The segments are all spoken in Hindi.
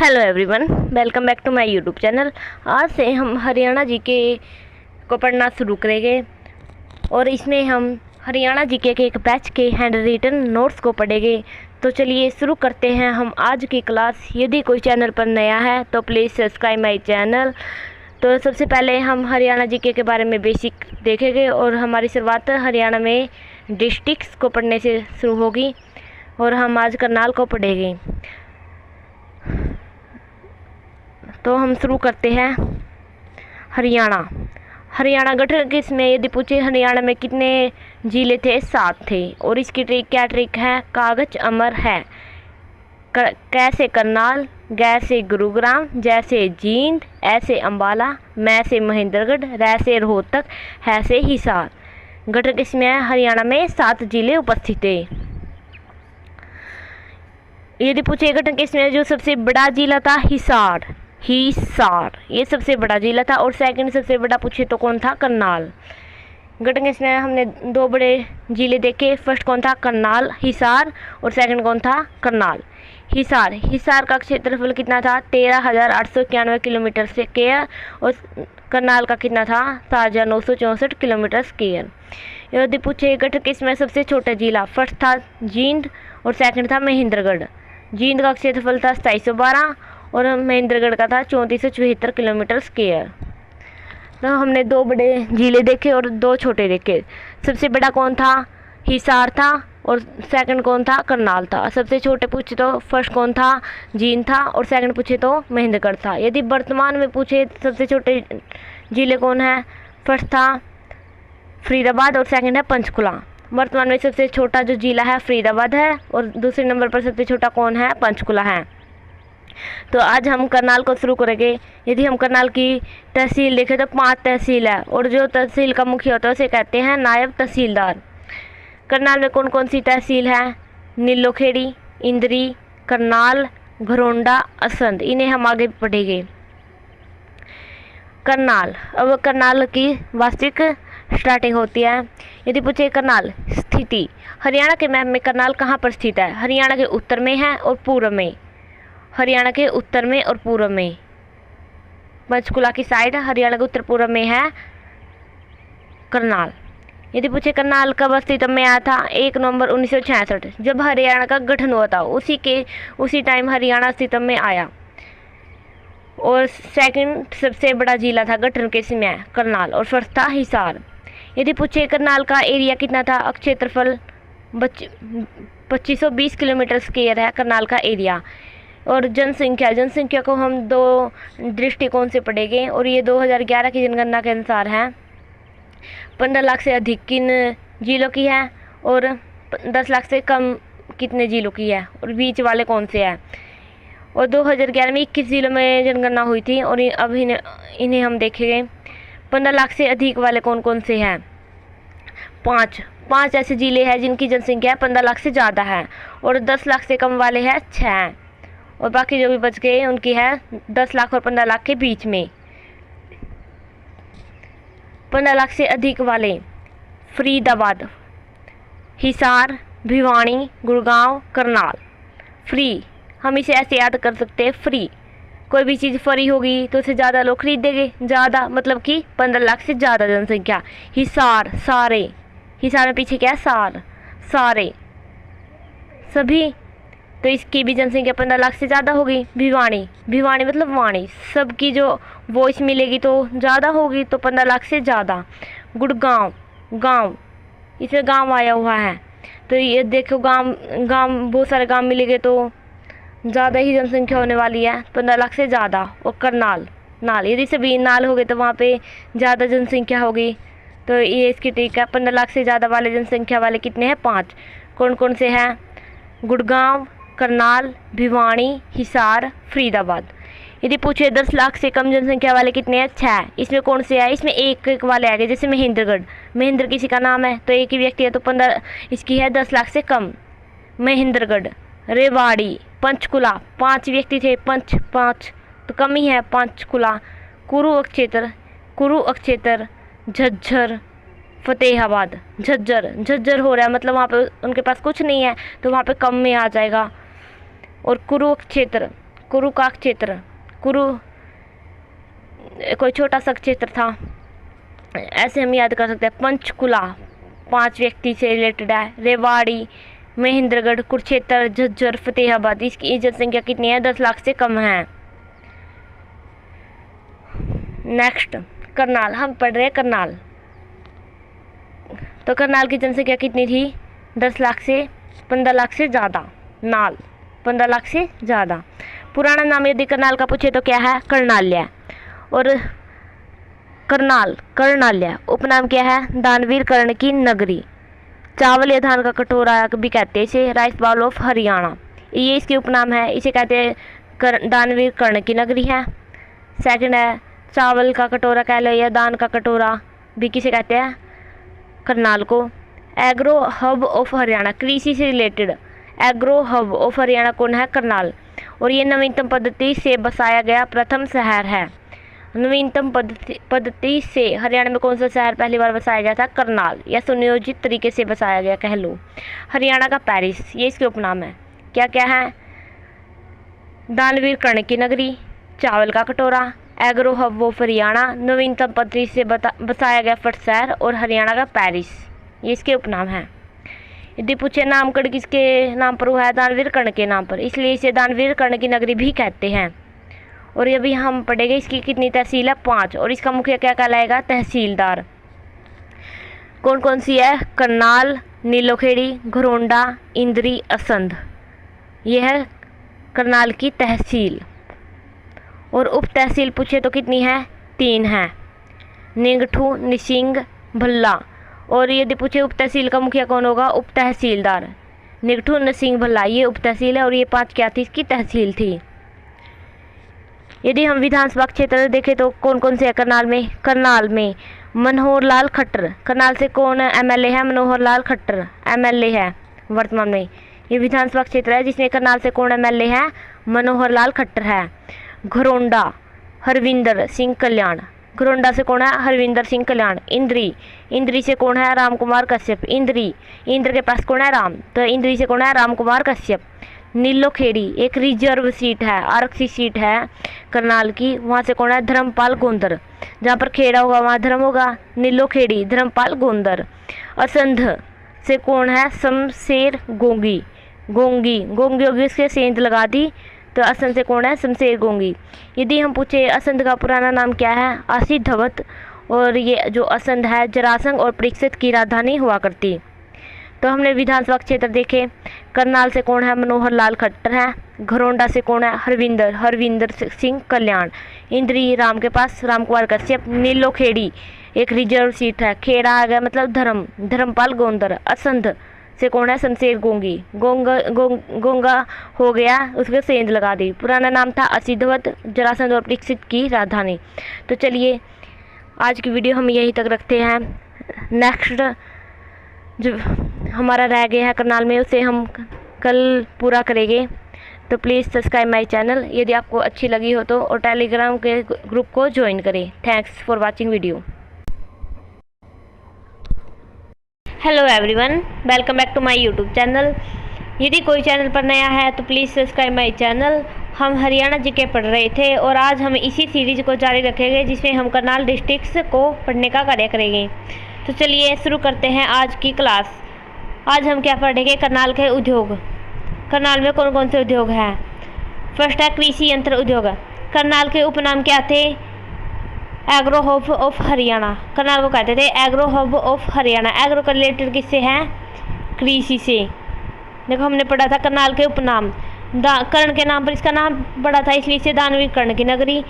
Hello everyone, welcome back to my YouTube channel. आज से हम हरियाणा जीके को पढ़ना शुरू करेंगे और इसमें हम हरियाणा जीके के एक बैच के हैंड रिटन नोट्स को पढ़ेंगे। तो चलिए शुरू करते हैं हम आज की क्लास। यदि कोई चैनल पर नया है तो प्लीज़ सब्सक्राइब माय चैनल। तो सबसे पहले हम हरियाणा जीके के बारे में बेसिक देखेंगे और हमारी शुरुआत हरियाणा में डिस्ट्रिक्ट्स को पढ़ने से शुरू होगी और हम आज करनाल को पढ़ेंगे। तो हम शुरू करते हैं। हरियाणा गठन किसमें यदि पूछे हरियाणा में कितने जिले थे? 7 थे। और इसकी ट्रिक क्या ट्रिक है? कागज अमर है। कैसे करनाल, गैसे गुरुग्राम, जैसे जींद, ऐसे अम्बाला, मैसे महेंद्रगढ़, रैसे रोहतक, हैसे हिसार। गठन किसमें है? हरियाणा में 7 जिले उपस्थित थे। यदि पूछे गठन किसमें जो सबसे बड़ा जिला था? हिसार, ये सबसे बड़ा जिला था। और सेकंड सबसे बड़ा पूछे तो कौन था? करनाल। गठन किसमें हमने 2 बड़े जिले देखे। फर्स्ट कौन था? करनाल, हिसार। और सेकंड कौन था? करनाल। हिसार का क्षेत्रफल कितना था? 13,891 किलोमीटर स्क्वायर। और करनाल का कितना था? 7,964 किलोमीटर स्क्वायर। यदि पूछे गठन किसमें सबसे छोटा जिला? फर्स्ट था जींद और सेकंड था महेंद्रगढ़। जींद का क्षेत्रफल था 2712 और महेंद्रगढ़ का था 3474 किलोमीटर स्क्वायर। तो हमने 2 बड़े जिले देखे और 2 छोटे देखे। सबसे बड़ा कौन था? हिसार था। और सेकंड कौन था? करनाल था। सबसे छोटे पूछे तो फर्स्ट कौन था? जींद था। और सेकंड पूछे तो महेंद्रगढ़ था। यदि वर्तमान में पूछे सबसे छोटे जिले कौन है? फर्स्ट था फरीदाबाद और सेकंड है पंचकुला। वर्तमान में सबसे छोटा जो जिला है फरीदाबाद है और दूसरे नंबर पर सबसे छोटा कौन है? पंचकुला है। तो आज हम करनाल को शुरू करेंगे। यदि हम करनाल की तहसील देखें तो 5 तहसील है और जो तहसील का मुखिया होता है उसे कहते हैं नायब तहसीलदार। करनाल में कौन कौन सी तहसील है? नीलोखेड़ी, इंद्री, करनाल, घरोंडा, असंध। इन्हें हम आगे पढ़ेंगे। करनाल, अब करनाल की वास्तविक स्टार्टिंग होती है। यदि पूछे करनाल स्थिति, हरियाणा के मैप में करनाल कहाँ पर स्थित है? हरियाणा के उत्तर में है और पूर्व में। हरियाणा के उत्तर में और पूर्व में। पंचकुला की साइड हरियाणा के उत्तर पूर्व में है करनाल। यदि पूछे करनाल कब अस्तित्व में आया था? 1 नवंबर 1966 जब हरियाणा का गठन हुआ था उसी टाइम हरियाणा अस्तित्व में आया। और सेकंड सबसे बड़ा जिला था गठन के समय करनाल और फर्स्ट था हिसार। यदि पूछे करनाल का एरिया कितना था? क्षेत्रफल 2520 किलोमीटर स्क्वायर है करनाल का एरिया। और जनसंख्या को हम 2 दृष्टिकोण से पढ़ेंगे और ये 2011 की जनगणना के अनुसार है। 15 लाख से अधिक किन जिलों की है और 10 लाख से कम कितने जिलों की है और बीच वाले कौन से हैं। और 2011 में 21 जिलों में जनगणना हुई थी और अब इन्हें हम देखेंगे। 15 लाख से अधिक वाले कौन कौन से हैं? 5 ऐसे जिले हैं जिनकी जनसंख्या 15 लाख से ज़्यादा है। और 10 लाख से कम वाले हैं 6 और बाकी जो भी बच गए उनकी है 10 लाख और 15 लाख के बीच में। 15 लाख से अधिक वाले फरीदाबाद, हिसार, भिवानी, गुड़गांव, करनाल। फ्री, हम इसे ऐसे याद कर सकते हैं, फ्री। कोई भी चीज़ फ्री होगी तो उसे ज़्यादा लोग खरीदेंगे। ज़्यादा मतलब कि 15 लाख से ज़्यादा जनसंख्या। हिसार, सारे। हिसार में पीछे क्या है? सारे, सभी। तो इसकी भी जनसंख्या 15 लाख से ज़्यादा होगी। भिवानी मतलब वाणी, सबकी जो वॉइस मिलेगी तो ज़्यादा होगी तो 15 लाख से ज़्यादा। गुड़गांव, गांव, इसमें गांव आया हुआ है तो ये देखो गांव बहुत सारे गांव मिलेंगे तो ज़्यादा ही जनसंख्या होने वाली है, 15 लाख से ज़्यादा। और करनाल, यदि सभी नाल हो गए तो वहाँ पे ज़्यादा जनसंख्या होगी। तो ये इसकी ट्रिक है। 15 लाख से ज़्यादा वाले जनसंख्या वाले कितने हैं? 5। कौन कौन से हैं? गुड़गांव, करनाल, भिवानी, हिसार, फरीदाबाद। यदि पूछे 10 लाख से कम जनसंख्या वाले कितने हैं? 6। इसमें कौन से है? इसमें एक वाले आ गए, जैसे महेंद्रगढ़। महेंद्र किसी का नाम है तो एक ही व्यक्ति है तो 15 इसकी है 10 लाख से कम। महेंद्रगढ़, रेवाड़ी, पंचकुला 5 व्यक्ति थे। 5 तो कम ही है। पंचकुला, कुरुक्षेत्र, झज्जर, फतेहाबाद। झज्जर हो रहा है मतलब वहाँ पे उनके पास कुछ नहीं है तो वहाँ पे कम में आ जाएगा। और कुरु का क्षेत्र, कुरु कोई छोटा सा क्षेत्र था, ऐसे हम याद कर सकते हैं। पंचकुला 5 व्यक्ति से रिलेटेड है। रेवाड़ी, महेंद्रगढ़, कुरुक्षेत्र, झज्जर, फतेहाबाद, इसकी जनसंख्या कितनी है? 10 लाख से कम है। नेक्स्ट करनाल, हम पढ़ रहे हैं करनाल। तो करनाल की जनसंख्या कितनी थी? 10 लाख से 15 लाख से ज़्यादा। नाल 15 लाख से ज़्यादा। पुराना नाम यदि करनाल का पूछे तो क्या है? कर्णाल्य। और करनाल कर्णाल्य उपनाम क्या है? दानवीर कर्ण की नगरी। चावल या धान का कटोरा भी कहते हैं इसे, राइस बाउल ऑफ हरियाणा, ये इसके उपनाम है। इसे कहते हैं दानवीर कर्ण की नगरी है। सेकंड है चावल का कटोरा कह लो या दान का कटोरा भी किसे कहते हैं? करनाल को। एग्रो हब ऑफ हरियाणा, कृषि से related agro hub of Haryana कौन है? करनाल। और ये नवीनतम पद्धति से बसाया गया प्रथम शहर है। नवीनतम पद्धति से हरियाणा में कौन सा शहर पहली बार बसाया गया था? करनाल, या सुनियोजित तरीके से बसाया गया कह लो। हरियाणा का पेरिस, ये इसके उपनाम है। क्या क्या है? दानवीर कर्ण की नगरी, चावल का कटोरा, एग्रो हब ऑफ हरियाणा, नवीनतम पद्धति से बसाया गया फर्स्ट शहर, और हरियाणा का पेरिस, ये इसके उपनाम है। यदि पूछे नामकरण किसके नाम पर हुआ है? दानवीर कर्ण के नाम पर, इसलिए इसे दानवीर कर्ण की नगरी भी कहते हैं। और ये भी हम पढ़ेंगे इसकी कितनी तहसील है? 5। और इसका मुखिया क्या कहलाएगा? तहसीलदार। कौन कौन सी है? करनाल, नीलोखेड़ी, घरोंडा, इंद्री, असंध, ये है करनाल की तहसील। और उप तहसील पूछे तो कितनी है? 3 है, निंगठू, निसिंग, भल्ला। और यदि पूछे उप तहसील का मुखिया कौन होगा? उप तहसीलदार। निंगठू, निसिंग, भल्ला ये उप तहसील है, और ये 5 क्या थी? इसकी तहसील थी। यदि हम विधानसभा क्षेत्र देखें तो कौन कौन से है करनाल में? करनाल में मनोहर लाल खट्टर, करनाल से कौन एमएलए है? मनोहर लाल खट्टर एमएलए है वर्तमान में। ये विधानसभा क्षेत्र है जिसमें करनाल से कौन एमएलए है? मनोहर लाल खट्टर है। घरोंडा हरविंदर सिंह कल्याण, घरोंडा से कौन है? हरविंदर सिंह कल्याण। इंद्री, इंद्री से कौन है? राम कुमार कश्यप। इंद्री, इंद्र के पास कौन है? राम, तो इंद्री से कौन है? राम कुमार कश्यप। नीलोखेड़ी एक रिजर्व सीट है, आरक्षित सीट है करनाल की, वहाँ से कौन है? धर्मपाल गोंदर। जहाँ पर खेड़ा होगा वहाँ धर्म होगा। नीलोखेड़ी धर्मपाल गोंदर। असंध से कौन है? शमशेर गोंगी, गोंगी गोंगी होगी उसके सेंध लगा दी, तो असंध से कौन है? शमशेर गोंगी। यदि हम पूछे असंध का पुराना नाम क्या है? आसिधवत। और ये जो असंध है जरासंध और परीक्षित की राजधानी हुआ करती। तो हमने विधानसभा क्षेत्र देखे। करनाल से कौन है? मनोहर लाल खट्टर है। घरोंडा से कौन है? हरविंदर सिंह कल्याण। इंद्री राम के पास राम कुमार कश्यप। नीलोखेड़ी एक रिजर्व सीट है, खेड़ा आ गया मतलब धर्मपाल गोंदर। असंध से कौन है? शमशेर गोंगी, गोंगा हो गया उसके सेंध लगा दी। पुराना नाम था असिधवत, जरासंध और परीक्षित की राजधानी। तो चलिए आज की वीडियो हम यहीं तक रखते हैं। नेक्स्ट जो हमारा रह गया है करनाल में उसे हम कल पूरा करेंगे। तो प्लीज़ सब्सक्राइब माय चैनल यदि आपको अच्छी लगी हो तो, और टेलीग्राम के ग्रुप को ज्वाइन करें। Thanks for watching video. Hello everyone, welcome back to my YouTube channel. यदि कोई चैनल पर नया है तो प्लीज़ सब्सक्राइब माय चैनल। हम हरियाणा जीके पढ़ रहे थे और आज हम इसी सीरीज को जारी रखेंगे जिसमें हम करनाल डिस्ट्रिक्ट्स को पढ़ने का कार्य करेंगे। तो चलिए शुरू करते हैं आज की क्लास। आज हम क्या पढ़ेंगे? करनाल के उद्योग। करनाल में कौन कौन से उद्योग हैं? फर्स्ट है कृषि यंत्र उद्योग। करनाल के उपनाम क्या थे? Agro hub of Haryana. Karnal को कहते थे agro hub of Haryana. Agro का रिलेटेड किससे है? कृषि से। देखो हमने पढ़ा था करनाल के उपनाम। कर्ण के नाम पर इसका नाम पड़ा था इसलिए इसे दानवीर कर्ण की नगरी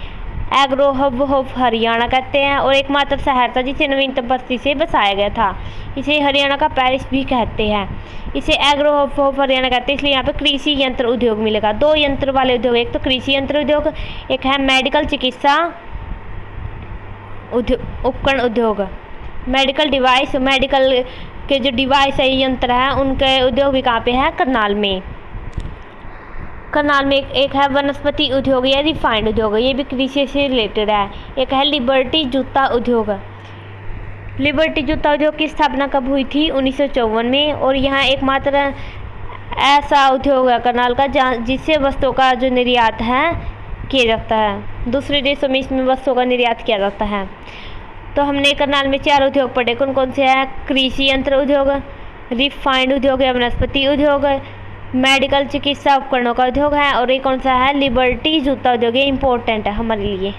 एग्रो हब ऑफ हरियाणा कहते हैं। और एकमात्र शहर था जिसे नवीनतम पद्धति से बसाया गया था। इसे हरियाणा का पेरिस भी कहते हैं। इसे एग्रो हब ऑफ हरियाणा कहते हैं इसलिए यहाँ पे कृषि यंत्र उद्योग मिलेगा। 2 यंत्र वाले उद्योग, एक तो कृषि यंत्र उद्योग, एक है मेडिकल चिकित्सा उपकरण उद्योग। मेडिकल डिवाइस, मेडिकल के जो डिवाइस है यंत्र है उनके उद्योग भी कहाँ पे है? करनाल में। करनाल में एक है वनस्पति उद्योग या रिफाइंड उद्योग, ये भी कृषि से रिलेटेड है। एक है लिबर्टी जूता उद्योग। लिबर्टी जूता उद्योग की स्थापना कब हुई थी? 1954 में। और यहाँ एकमात्र ऐसा उद्योग है करनाल का जहाँ जिससे वस्तुओं का जो निर्यात है किया जाता है, दूसरे देशों में इसमें वस्तुओं का निर्यात किया जाता है। तो हमने करनाल में 4 उद्योग पढ़े, कौन कौन से हैं? कृषि यंत्र उद्योग, रिफाइंड उद्योग या वनस्पति उद्योग, मेडिकल चिकित्सा उपकरणों का उद्योग है, और ये कौन सा है? लिबर्टी जूता उद्योग। ये इम्पोर्टेंट है हमारे लिए।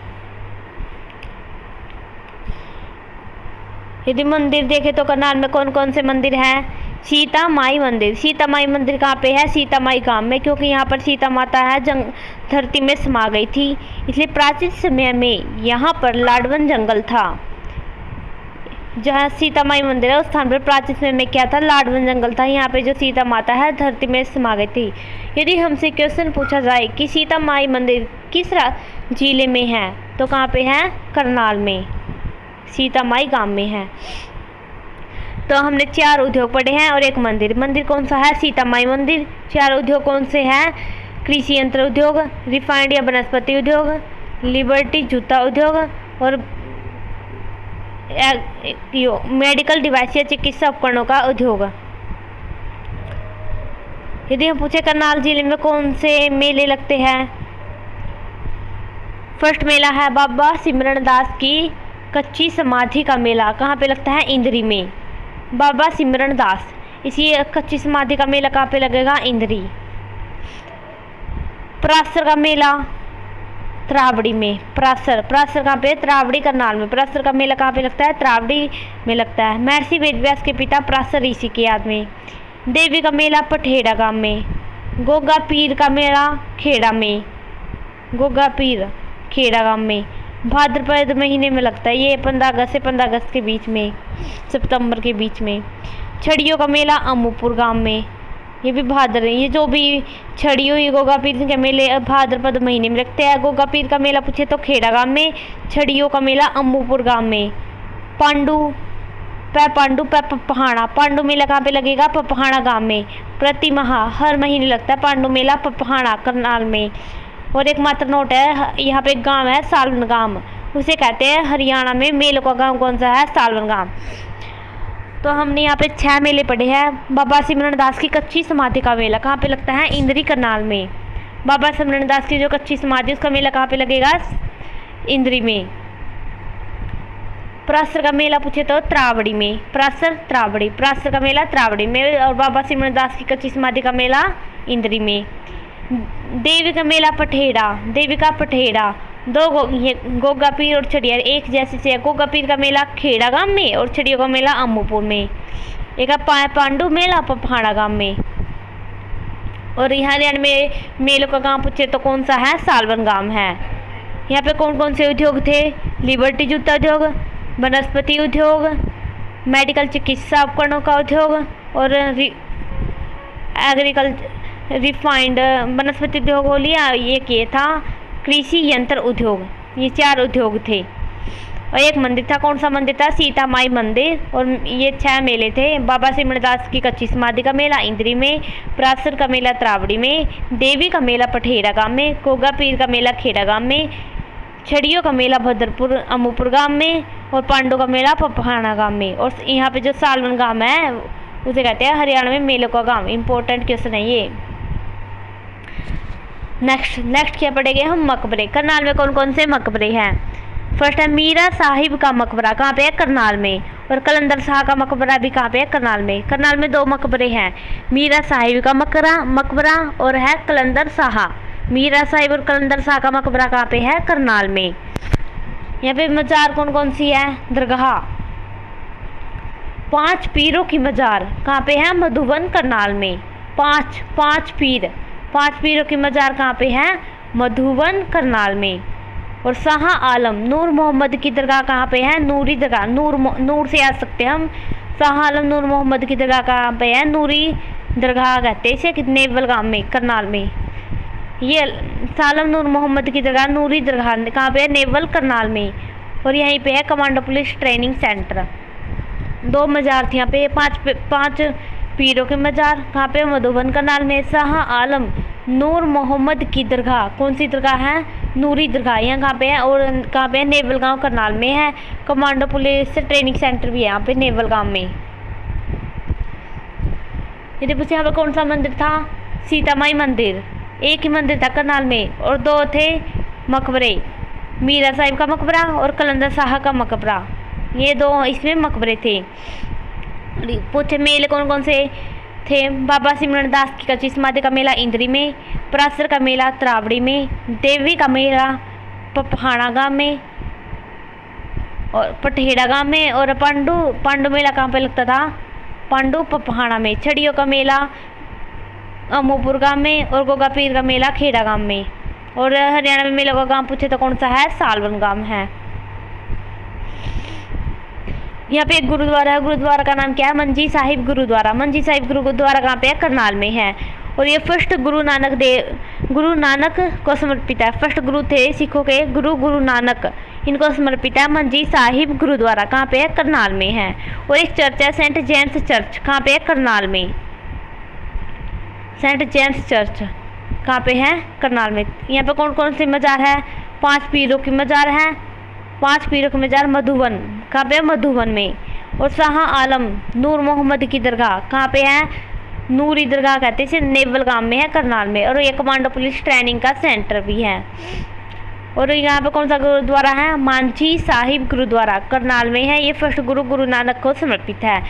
यदि मंदिर देखे तो करनाल में कौन कौन से मंदिर हैं? सीता माई मंदिर। सीता माई मंदिर कहाँ पे है? सीता माई गांव में, क्योंकि यहाँ पर सीता माता है धरती में समा गई थी, इसलिए प्राचीन समय में यहाँ पर लाडवन जंगल था। जहाँ सीता माई मंदिर है उस स्थान पर प्राचीन समय में क्या था? लाडवन जंगल था। यहाँ पे जो सीता माता है धरती में समा गई थी। यदि हमसे क्वेश्चन पूछा जाए कि सीता माई मंदिर किस जिले में है, तो कहाँ पे है? करनाल में, सीता माई गांव में है। तो हमने 4 उद्योग पढ़े हैं और एक मंदिर। मंदिर कौन सा है? सीता माई मंदिर। 4 उद्योग कौन से हैं? कृषि यंत्र उद्योग, रिफाइंड या वनस्पति उद्योग, लिबर्टी जूता उद्योग, और मेडिकल डिवाइस या चिकित्सा उपकरणों का उद्योग। यदि हम पूछे करनाल जिले में कौन से मेले लगते हैं? फर्स्ट मेला है बाबा सिमरण दास की कच्ची समाधि का मेला। कहाँ पे लगता है? इंद्री में। बाबा सिमरण दास, इसी कच्ची समाधि का मेला कहाँ पे लगेगा? इंद्री। परासर का मेला त्रावड़ी में। परासर कहाँ पे? त्रावड़ी करनाल में। परासर का मेला कहाँ पे लगता है? त्रावड़ी में लगता है। महर्षि वेदव्यास के पिता परासर ऋषि की याद में। देवी का मेला पठेड़ा गांव में। गोगा पीर का मेला खेड़ा में। गोगा पीर खेड़ा गांव में भाद्रपद महीने में लगता है। ये 15 अगस्त से 15 अगस्त के बीच में, सितंबर के बीच में। छड़ियों का मेला अमूपुर गांव में, ये भी भाद्र, ये जो भी छड़ियों ये गोगा पीर के मेले भाद्रपद महीने में लगते हैं। गोगा पीर का मेला पूछे तो खेड़ा गांव में, छड़ियों का मेला अमूपुर गांव में। पांडु पपहाड़ा, पांडु मेला कहाँ पे लगेगा? पपहाड़ा गांव में। प्रति माह हर महीने लगता है पांडु मेला पपहाड़ा करनाल में। और एक मात्र नोट है, यहाँ पे एक गांव है सालवन गांव, उसे कहते हैं हरियाणा में मेलों का गांव कौन सा है? सालवन गांव। तो हमने यहाँ पे 6 मेले पढ़े हैं। बाबा सिमरण दास की कच्ची समाधि का मेला कहाँ पे लगता है? इंद्री करनाल में। बाबा सिमरण दास की जो कच्ची समाधि उसका मेला कहाँ पे लगेगा? इंद्री में। परासर का मेला पूछे तो त्रावड़ी में। परासर का मेला त्रावड़ी में, और बाबा सिमरण दास की कच्ची समाधि का मेला इंद्री में। देवी का मेला पठेड़ा, देवी का पठेड़ा। दो गोगा पीर और छड़िया एक जैसे से। गोगा पीर का मेला खेड़ा गांव में और छड़ियों का मेला अमूपुर में। एक पांडु मेला पपहाड़ा गांव में। और हरियाणा में मेलों का गांव पूछे तो कौन सा है? सालवन गांव है। यहाँ पे कौन कौन से उद्योग थे? लिबर्टी जूता उद्योग, वनस्पति उद्योग, मेडिकल चिकित्सा उपकरणों का उद्योग, और रिफाइंड वनस्पति उद्योग हो लिया। ये था कृषि यंत्र उद्योग। ये 4 उद्योग थे। और एक मंदिर था, कौन सा मंदिर था? सीता माई मंदिर। और ये 6 मेले थे। बाबा सिमरण दास की कच्ची समाधि का मेला इंद्री में, परासर का मेला त्रावड़ी में, देवी का मेला पठेड़ा गांव में, गोगा पीर का मेला खेड़ा गांव में, छड़ियों का मेला भद्रपुर अमूपुर गांव में, और पांडु का मेला पपहाड़ा गांव में। और यहाँ पे जो सालवन गांव है उसे कहते हैं हरियाणा में मेलों का गांव। इंपॉर्टेंट क्वेश्चन है ये। नेक्स्ट क्या पढ़ेंगे हम? मकबरे। करनाल में कौन कौन से मकबरे हैं? फर्स्ट है मीरा साहिब का मकबरा, कहाँ पे है? करनाल में। और कलंदर शाह का मकबरा भी कहाँ पे है? करनाल में। करनाल में 2 मकबरे हैं, मीरा साहिब का मकबरा और है कलंदर शाह। मीरा साहिब और कलंदर शाह का मकबरा कहाँ पे है? करनाल में। यहाँ पे मजार कौन कौन सी है? दरगाह। 5 पीरों की मजार कहाँ पे है? मधुबन करनाल में। 5 पीरों की मजार कहाँ पे है? मधुबन करनाल में। और शाह आलम नूर मोहम्मद की दरगाह कहाँ पे है? नूरी दरगाह। नूर से आ सकते हैं हम। शाह आलम नूर मोहम्मद की दरगाह कहाँ पे है? नूरी दरगाह कहते हैं इसे, नेवल गांव में करनाल में। ये सालम नूर मोहम्मद की दरगाह नूरी दरगाह कहाँ पे है? नेवल करनाल में। और यहीं पे है कमांडो पुलिस ट्रेनिंग सेंटर। 2 मजार थी यहाँ पे। 5 पीरों के मजार कहाँ पे? मधुबन करनाल में। शाह आलम नूर मोहम्मद की दरगाह कौन सी दरगाह है? नूरी दरगाह। यहाँ कहाँ पे है? और कहाँ पे है? नेवल गांव करनाल में है। कमांडो पुलिस ट्रेनिंग सेंटर भी है यहाँ पे नेवल गांव में। यदि पूछे यहाँ पर कौन सा मंदिर था, सीतामाई मंदिर। एक ही मंदिर था करनाल में और दो थे मकबरे, मीरा साहिब का मकबरा और कलंदर शाह का मकबरा, ये दो इसमें मकबरे थे। पूछे मेले कौन कौन से थे, बाबा सिमरन दास की कच्ची समाधि का मेला इंद्री में, परासर का मेला त्रावड़ी में, देवी का मेला पपहाड़ा गांव में और पठेड़ा गांव में, और पांडु मेला कहाँ पे लगता था, पांडु पपहाड़ा में। छड़ियों का मेला अमोपुर गांव में और गोगा पीर का मेला खेड़ा गांव में। और हरियाणा में मेलों का गांव पूछे तो कौन सा है, सालवन गांव है। यहाँ पे एक गुरुद्वारा है, गुरुद्वारा का नाम क्या है, मंजी साहिब गुरुद्वारा। मंजी साहिब गुरुद्वारा कहाँ पे है, करनाल में है। और ये फर्स्ट गुरु नानक को समर्पित है। फर्स्ट गुरु थे सिखों के गुरु नानक, इनको समर्पित है। मंजी साहिब गुरुद्वारा कहाँ पे है, करनाल में है। और एक चर्च है सेंट जेम्स चर्च, कहाँ पे है, करनाल में। सेंट जेम्स चर्च कहाँ पे है, करनाल में। यहाँ पे कौन कौन से मज़ार है, 5 पीरों की मज़ार है। 5 पीरों की मज़ार मधुबन, कहाँ पे है, मधुबन में। और शाह आलम नूर मोहम्मद की दरगाह कहाँ पे है, नूरी दरगाह कहते हैं इसे, नेवल गांव में है, करनाल में। और ये कमांडो पुलिस ट्रेनिंग का सेंटर भी है। और यहाँ पे कौन सा गुरुद्वारा है, मांझी साहिब गुरुद्वारा, करनाल में है। ये फर्स्ट गुरु नानक को समर्पित है।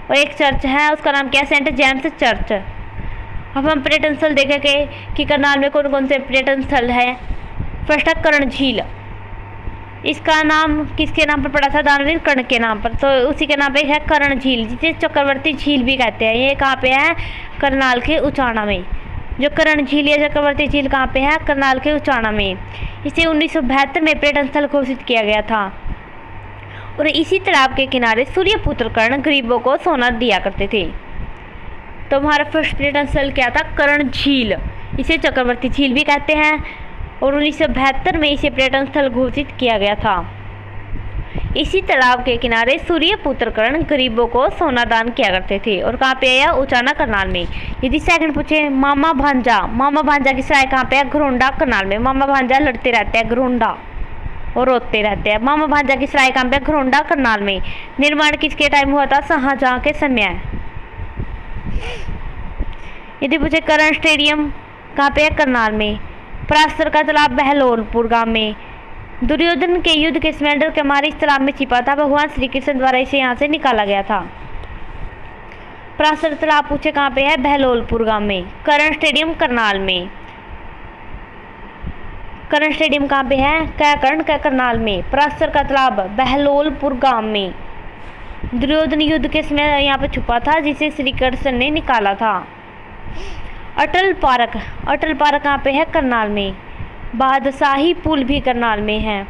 और एक चर्च है, उसका नाम क्या है, सेंट जेम्स चर्च। अब हम पर्यटन स्थल देखेंगे कि करनाल में कौन कौन से पर्यटन स्थल है। फर्स्ट है कर्ण झील, इसका नाम किसके नाम पर पड़ा था, दानवीर कर्ण के नाम पर, तो उसी के नाम पे है कर्ण झील, जिसे चक्रवर्ती झील भी कहते हैं। ये कहाँ पे है, करनाल के उचाना में। जो कर्ण झील या चक्रवर्ती झील कहाँ पे है, करनाल के उचाना में। इसे 1972 में पर्यटन स्थल घोषित किया गया था। और इसी तालाब के किनारे सूर्यपुत्र कर्ण गरीबों को सोना दिया करते थे। तो हमारा फर्स्ट पर्यटन स्थल क्या था, कर्ण झील, इसे चक्रवर्ती झील भी कहते हैं। और 1972 में इसे पर्यटन स्थल घोषित किया गया था। इसी तालाब के किनारे सूर्यपुत्र कर्ण गरीबों को सोना दान किया करते थे। और कहाँ पे आया, उचाना करनाल में। यदि सेकंड पूछे मामा भांजा की सराय कहाँ पे है, घरोंडा करनाल में। मामा भांजा लड़ते रहते हैं, घरोंडा, और रोते रहते हैं। मामा भांजा की सराय कहाँ पे, घरोंडा करनाल में। निर्माण किसके टाइम हुआ था, शाहजहां के समय। यदि पूछे कर्ण स्टेडियम कहाँ पे है, करनाल में। परासर का तालाब बहलोलपुर गांव में। दुर्योधन के युद्ध के समय डर के मारे इस तालाब में छिपा था, भगवान श्री कृष्ण द्वारा इसे यहाँ से निकाला गया था। परासर तालाब पूछे कहाँ पे है, बहलोलपुर गांव में। कर्ण स्टेडियम करनाल में। कर्ण स्टेडियम कहाँ पे है, कैकर्ण करनाल में। परासर का तालाब बहलोलपुर गांव में। दुर्योधन युद्ध के समय यहाँ पे छुपा था, जिसे श्री कृष्ण ने निकाला था। अटल पार्क कहाँ पे है, करनाल में। बादशाही पुल भी करनाल में है।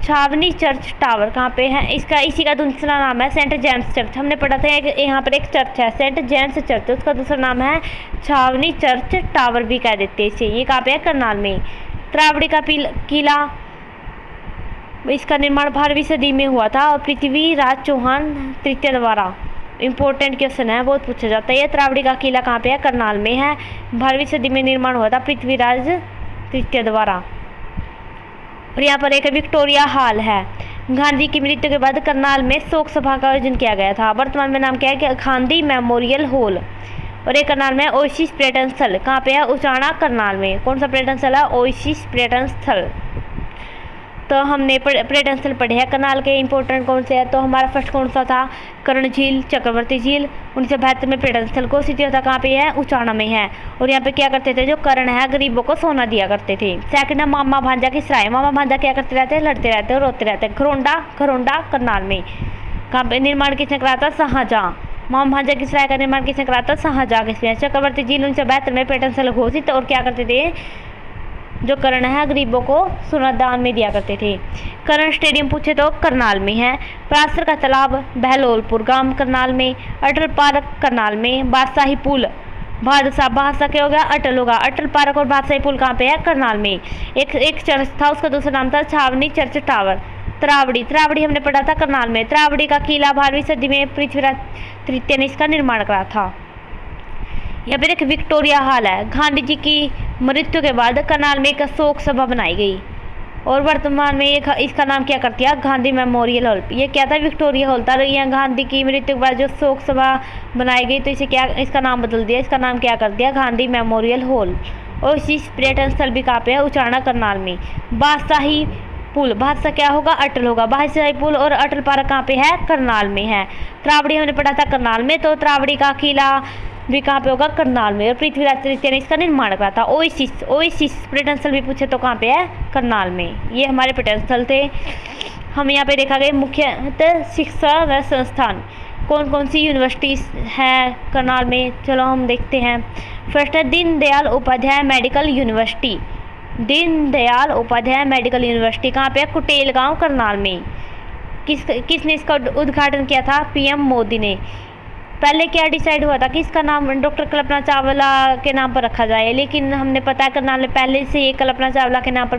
छावनी चर्च टावर कहाँ पे है, इसी का दूसरा नाम है सेंट जेम्स चर्च। हमने पढ़ा था यहाँ पर एक चर्च है सेंट जेम्स चर्च, उसका दूसरा नाम है छावनी चर्च टावर भी कह देते हैं इसे। ये कहाँ पे है, करनाल में। त्रावड़ी का किला, इसका निर्माण 12वीं सदी में हुआ था और पृथ्वीराज चौहान तृतीय द्वारा। इम्पोर्टेंट क्वेश्चन है, बहुत पूछा जाता है। ये त्रावड़ी का किला कहाँ पे है, करनाल में है। 12वीं सदी में निर्माण हुआ था पृथ्वीराज तृतीय द्वारा। और यहाँ पर एक विक्टोरिया हॉल है। गांधी की मृत्यु के बाद करनाल में शोक सभा का आयोजन किया गया था। वर्तमान में नाम क्या है, गांधी मेमोरियल हॉल। और एक करनाल में ओएसिस पर्यटन स्थल कहाँ पे है, उचाना करनाल में। कौन सा पर्यटन स्थल है, ओएसिस पर्यटन स्थल। तो हमने पर्यटन स्थल पढ़े हैं करनाल के। इंपॉर्टेंट कौन से है, तो हमारा फर्स्ट कौन सा था, कर्ण झील, चक्रवर्ती झील। 1972 में पर्यटन स्थल घोषित था, कहाँ पे है, उचाना में है। और यहाँ पे क्या करते थे, जो कर्ण है गरीबों को सोना दिया करते थे। सेकंड है मामा भांजा की सराय। मामा भांजा क्या करते रहते हैं, लड़ते रहते हैं, रोते रहते हैं। घरोंडा करनाल में। कहाँ पे निर्माण किसने कराया था, शाहजहां। मामा भांजा की सराय का निर्माण किसने कराया था, शाहजहां के। चक्रवर्ती झील 1972 में पर्यटन स्थल घोषित। और क्या करते थे, जो कर्ण है गरीबों को सोना दान में दिया करते थे। कर्ण स्टेडियम पूछे तो करनाल में है। परासर का तालाब बहलोलपुर गांव करनाल में। अटल पार्क करनाल में। बादशाही पुल, बादशाह क्या होगा, अटल होगा। अटल पार्क और बादशाही पुल कहाँ पे है, करनाल में। एक चर्च था, उसका दूसरा नाम था छावनी चर्च टावर। त्रावड़ी हमने पढ़ा था करनाल में। त्रावड़ी का किला 12वीं सदी में पृथ्वीराज तृतीय ने इसका निर्माण करा था। यहाँ पर एक विक्टोरिया हॉल है। गांधी जी की मृत्यु के बाद करनाल में एक शोक सभा बनाई गई। और वर्तमान में ये इसका नाम क्या कर दिया, गांधी मेमोरियल हॉल। ये क्या था, विक्टोरिया हॉल था। यहाँ गांधी की मृत्यु के बाद जो शोक सभा बनाई गई तो इसे क्या, इसका नाम बदल दिया, इसका नाम क्या कर दिया, गांधी मेमोरियल हॉल। और इसी पर्यटन स्थल भी कहाँ पे है, उचाना करनाल में। बादशाही पुल, बादशाह क्या होगा, अटल होगा। बादशाही पुल और अटल पार्क कहाँ पे है, करनाल में है। त्रावड़ी हमने पढ़ा था करनाल में, तो त्रावड़ी का किला भी कहाँ पे होगा, करनाल में। और पृथ्वीराज तृतीय ने इसका निर्माण करा था। ओएसिस, ओएसिस पर्यटन स्थल भी पूछे तो कहाँ पे है, करनाल में। ये हमारे पर्यटन स्थल थे। हम यहाँ पे देखा गया मुख्यतः शिक्षा व संस्थान, कौन कौन सी यूनिवर्सिटी है करनाल में, चलो हम देखते हैं। फर्स्ट है Deendayal Upadhyaya Medical University. Deendayal Upadhyaya Medical University कहाँ पे है, कुटेल गांव करनाल में। किसने इसका उद्घाटन किया था, पीएम मोदी ने। पहले क्या डिसाइड हुआ था कि इसका नाम डॉक्टर कल्पना चावला के नाम पर रखा जाए, लेकिन हमने पता करनाल में पहले से ये कल्पना चावला के नाम पर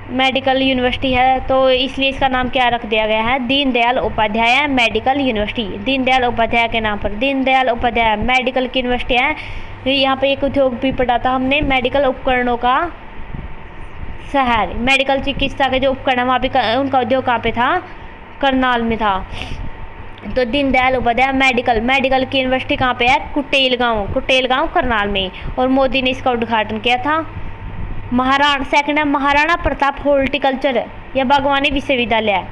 मेडिकल यूनिवर्सिटी है, तो इसलिए इसका नाम क्या रख दिया गया है, दीनदयाल उपाध्याय मेडिकल यूनिवर्सिटी। दीनदयाल उपाध्याय के नाम पर दीनदयाल उपाध्याय मेडिकल की यूनिवर्सिटी है। यहाँ पे एक उद्योग भी पढ़ा था हमने, मेडिकल उपकरणों का शहर। मेडिकल चिकित्सा के जो उपकरण वहाँ पे उनका उद्योग कहाँ पे था, करनाल में था। तो दीनदयाल उपाध्याय मेडिकल की यूनिवर्सिटी कहाँ पे है, कुटेल गांव करनाल में। और मोदी ने इसका उद्घाटन किया था। सेकंड है महाराणा प्रताप हॉर्टिकल्चर या बागवानी विश्वविद्यालय।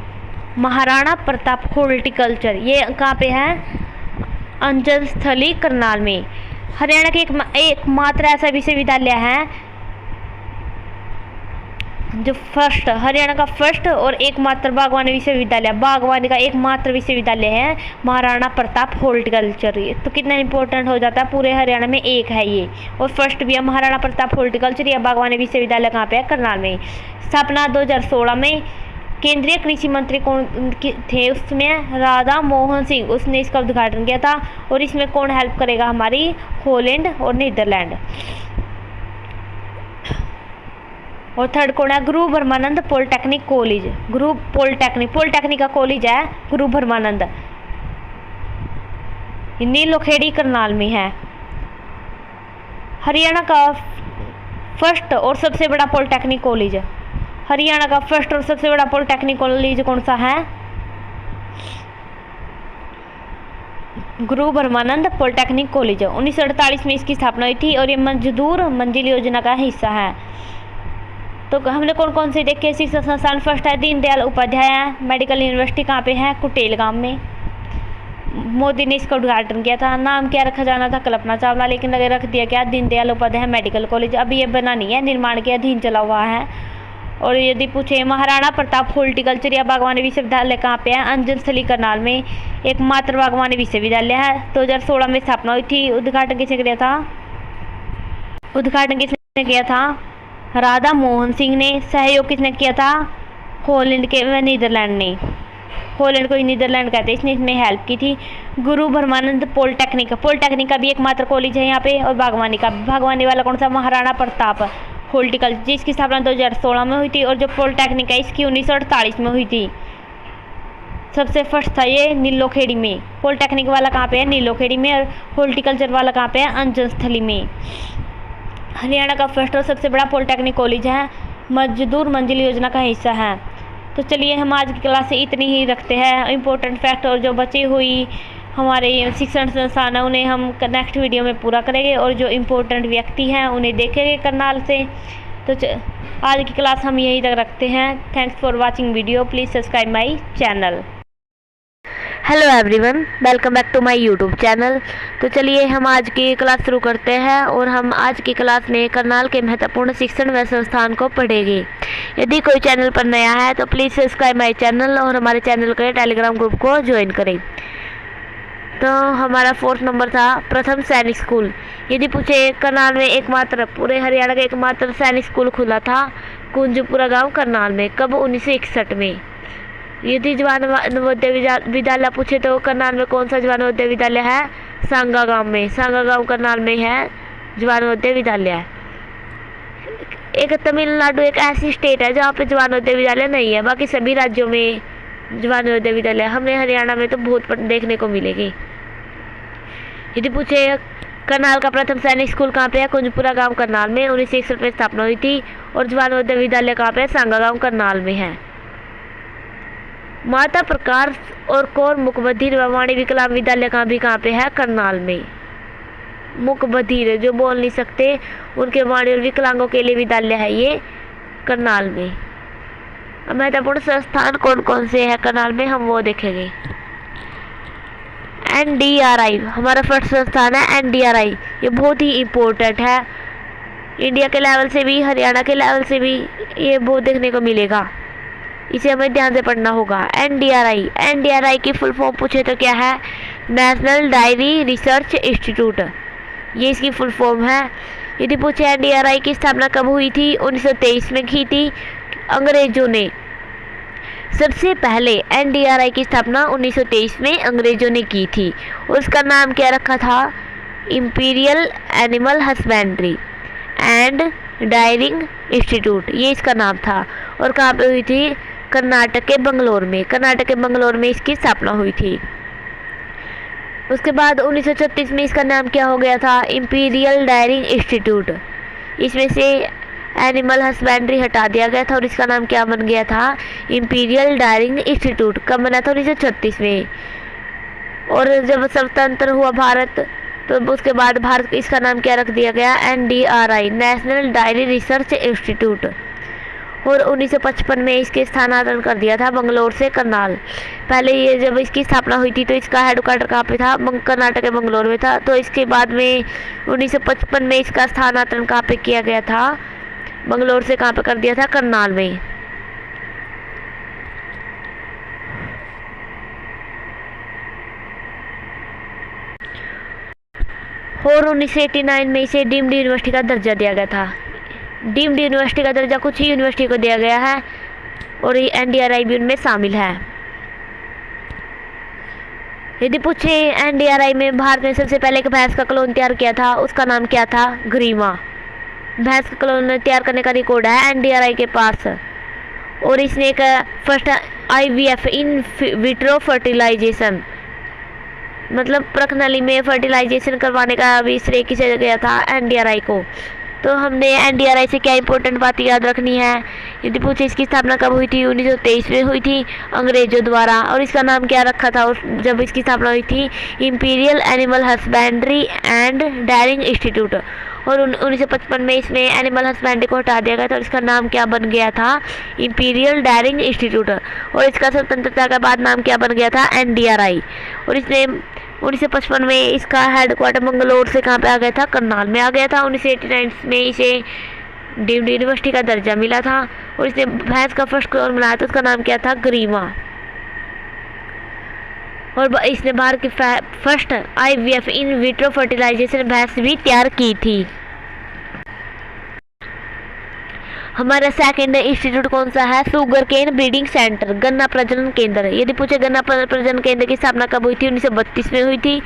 महाराणा प्रताप हॉर्टिकल्चर ये कहाँ पे है, अंजन स्थली करनाल में। हरियाणा के एकमात्र ऐसा विश्वविद्यालय है जो हरियाणा का फर्स्ट और एकमात्र बागवानी विश्वविद्यालय, बागवानी का एकमात्र विश्वविद्यालय है महाराणा प्रताप हॉर्टिकल्चर। तो कितना इंपॉर्टेंट हो जाता है, पूरे हरियाणा में एक है ये, और फर्स्ट भी है महाराणा प्रताप हॉर्टिकल्चर या बागवानी विश्वविद्यालय कहाँ पे है, करनाल में। स्थापना 2016 में। केंद्रीय कृषि मंत्री कौन थे उसमें, राधा मोहन सिंह, उसने इसका उद्घाटन किया था। और इसमें कौन हेल्प करेगा, हमारी हॉलैंड और नीदरलैंड। और थर्ड कौन है, गुरु ब्रह्मानंद पॉलिटेक्निक कॉलेज। गुरु पॉलिटेक्निक का कॉलेज है गुरु ब्रह्मानंद, नीलोखेड़ी करनाल में है। हरियाणा का फर्स्ट और सबसे बड़ा पॉलिटेक्निक कॉलेज, हरियाणा का फर्स्ट और सबसे बड़ा पॉलिटेक्निक कॉलेज कौन सा है, गुरु ब्रह्मानंद पॉलिटेक्निक कॉलेज। 1948 में इसकी स्थापना हुई थी और ये मजदूर मंजिल योजना का हिस्सा है। तो हमने कौन कौन से देखे शिक्षा संस्थान। फर्स्ट है दीनदयाल उपाध्याय मेडिकल यूनिवर्सिटी कहाँ पे है, कुटेल गांव में। मोदी ने इसका उद्घाटन किया था। नाम क्या रखा जाना था, कल्पना चावला, लेकिन लगे रख दिया क्या, दीनदयाल उपाध्याय मेडिकल कॉलेज। अभी ये बना नहीं है, निर्माण के अधीन चला हुआ है। और यदि पूछे महाराणा प्रताप हॉर्टिकल्चर या बागवानी विश्वविद्यालय कहाँ पे है, अंजन स्थली करनाल में। एकमात्र बागवानी विश्वविद्यालय है। 2016 में स्थापना हुई थी। उद्घाटन किसने किया था, राधा मोहन सिंह ने। सहयोग किसने किया था, हॉलैंड के व नीदरलैंड ने। हॉलैंड को नीदरलैंड कहते हैं, इसने इसमें हेल्प की थी। गुरु ब्रह्मानंद पॉलिटेक्निक का भी एकमात्र कॉलेज है यहाँ पे। और बागवानी वाला कौन सा, महाराणा प्रताप हॉर्टिकल्चर, जिसकी स्थापना 2016 में हुई थी। और जो पॉलिटेक्निक है इसकी 1948 में हुई थी। सबसे फर्स्ट था ये नीलोखेड़ी में। पॉलिटेक्निक वाला कहाँ पे है, नीलोखेड़ी में। और हॉर्टिकल्चर वाला कहाँ पे है, अंजन स्थली में। हरियाणा का फर्स्ट और सबसे बड़ा पॉलिटेक्निक कॉलेज है, मजदूर मंजिल योजना का हिस्सा है। तो चलिए हम आज की क्लास से इतनी ही रखते हैं। इम्पोर्टेंट फैक्ट और जो बची हुई हमारे शिक्षण संस्थान है उन्हें हम नेक्स्ट वीडियो में पूरा करेंगे, और जो इम्पोर्टेंट व्यक्ति हैं उन्हें देखेंगे करनाल से। तो आज की क्लास हम यहीं तक रखते हैं। Thanks for watching video, please subscribe my channel. Hello everyone, welcome back to my YouTube channel. तो चलिए हम आज की क्लास शुरू करते हैं, और हम आज की क्लास में करनाल के महत्वपूर्ण शिक्षण व संस्थान को पढ़ेंगे। यदि कोई चैनल पर नया है तो प्लीज़ सब्सक्राइब माय चैनल और हमारे चैनल के टेलीग्राम ग्रुप को ज्वाइन करें। तो हमारा 4th नंबर था प्रथम सैनिक स्कूल। यदि पूछे करनाल में एकमात्र, पूरे हरियाणा का एकमात्र सैनिक स्कूल खुला था कुंजपुरा गाँव करनाल में। कब, 1961 में। यदि जवान नवोदय विद्यालय पूछे तो करनाल में कौन सा जवान नवोदय विद्यालय है, सांगा गांव में। सांगा गांव करनाल में है जवान नवोदय विद्यालय। एक तमिलनाडु एक ऐसी स्टेट है जहाँ पे जवान नवोदय विद्यालय नहीं है, बाकी सभी राज्यों में जवान नवोदय विद्यालय। हमने हरियाणा में तो बहुत देखने को मिलेगी। यदि पूछे करनाल का प्रथम सैनिक स्कूल कहाँ पे है? कुंजपुरा गांव करनाल में 1961 में स्थापना हुई थी। और जवान मध्य विद्यालय कहाँ पे है? सांगा गांव करनाल में है। माता प्रकाश और कौर मुकबधिर व वाणी विकलांग विद्यालय कहाँ पे है? करनाल में। मुकबधिर जो बोल नहीं सकते उनके वाणी और विकलांगों के लिए विद्यालय है ये करनाल में। महत्वपूर्ण संस्थान कौन कौन से है करनाल में, हम वो देखेंगे। NDRI हमारा फर्स्ट संस्थान है NDRI। ये बहुत ही इम्पोर्टेंट है, इंडिया के लेवल से भी हरियाणा के लेवल से भी ये बहुत देखने को मिलेगा, इसे हमें ध्यान से पढ़ना होगा। NDRI की फुल फॉर्म पूछे तो क्या है? नेशनल डायरी रिसर्च इंस्टीट्यूट, ये इसकी फुल फॉर्म है। यदि पूछे NDRI की स्थापना कब हुई थी? 1923 में की थी। अंग्रेजों ने सबसे पहले NDRI की स्थापना 1923 में अंग्रेजों ने की थी। उसका नाम क्या रखा था? Imperial animal husbandry and daring institute, ये इसका नाम था। और कहाँ पे हुई थी? कर्नाटक के बंगलोर में। कर्नाटक के बंगलोर में इसकी स्थापना हुई थी। उसके बाद 1936 में इसका नाम क्या हो गया था? Imperial daring institute. इसमें से एनिमल हस्बेंड्री हटा दिया गया था और इसका नाम क्या बन गया था? Imperial daring institute. कब बना था? 1936 में। और जब स्वतंत्र हुआ भारत तो उसके बाद भारत इसका नाम क्या रख दिया गया? NDRI national diary research institute. और 1955 में इसके स्थानांतरण कर दिया था बंगलोर से करनाल। पहले ये जब इसकी स्थापना हुई थी तो इसका हेडक्वार्टर कहाँ पे था? कर्नाटक के बंगलोर में था। तो इसके बाद में 1955 में इसका स्थानांतरण कहाँ पे किया गया था? बंगलोर से कहाँ पे कर दिया था? करनाल में। और 1989 में इसे डीम्ड यूनिवर्सिटी का दर्जा दिया गया था। डीम्ड यूनिवर्सिटी का दर्जा कुछ ही यूनिवर्सिटी को दिया गया है और ये NDRI भी उनमें शामिल है। यदि पूछे NDRI में भारत में सबसे पहले एक भैंस का क्लोन तैयार किया था, उसका नाम क्या था? ग्रीमा। भैंस का क्लोन तैयार करने का रिकॉर्ड है NDRI के पास। और इसने एक first IVF in vitro fertilisation, मतलब प्रखनली में फर्टिलाइजेशन करवाने का भी श्रेय किसे गया था? NDRI को। तो हमने NDRI से क्या इंपॉर्टेंट बात याद रखनी है? यदि पूछे इसकी स्थापना कब हुई थी? 1923 में हुई थी अंग्रेजों द्वारा। और इसका नाम क्या रखा था जब इसकी स्थापना हुई थी? Imperial animal husbandry and daring institute. और 1955 में इसमें एनिमल हस्बेंड्री को हटा दिया गया था और इसका नाम क्या बन गया था? Imperial daring institute. और इसका स्वतंत्रता के बाद नाम क्या बन गया था? NDRI। और इसने 1955 में इसका हेडक्वार्टर मंगलोर से कहाँ पे आ गया था? करनाल में आ गया था। 1989 में इसे डीम्ड यूनिवर्सिटी का दर्जा मिला था और इसने भैंस का फर्स्ट क्लोन बनाया था, उसका नाम क्या था? ग्रीमा। और इसने भारत की first IVF in vitro fertilisation भैंस भी तैयार की थी। हमारा सेकंड इंस्टीट्यूट कौन सा है? शुगर केन ब्रीडिंग सेंटर, गन्ना प्रजनन केंद्र। यदि पूछे गन्ना प्रजनन केंद्र की स्थापना कब हुई थी? 1932 में हुई थी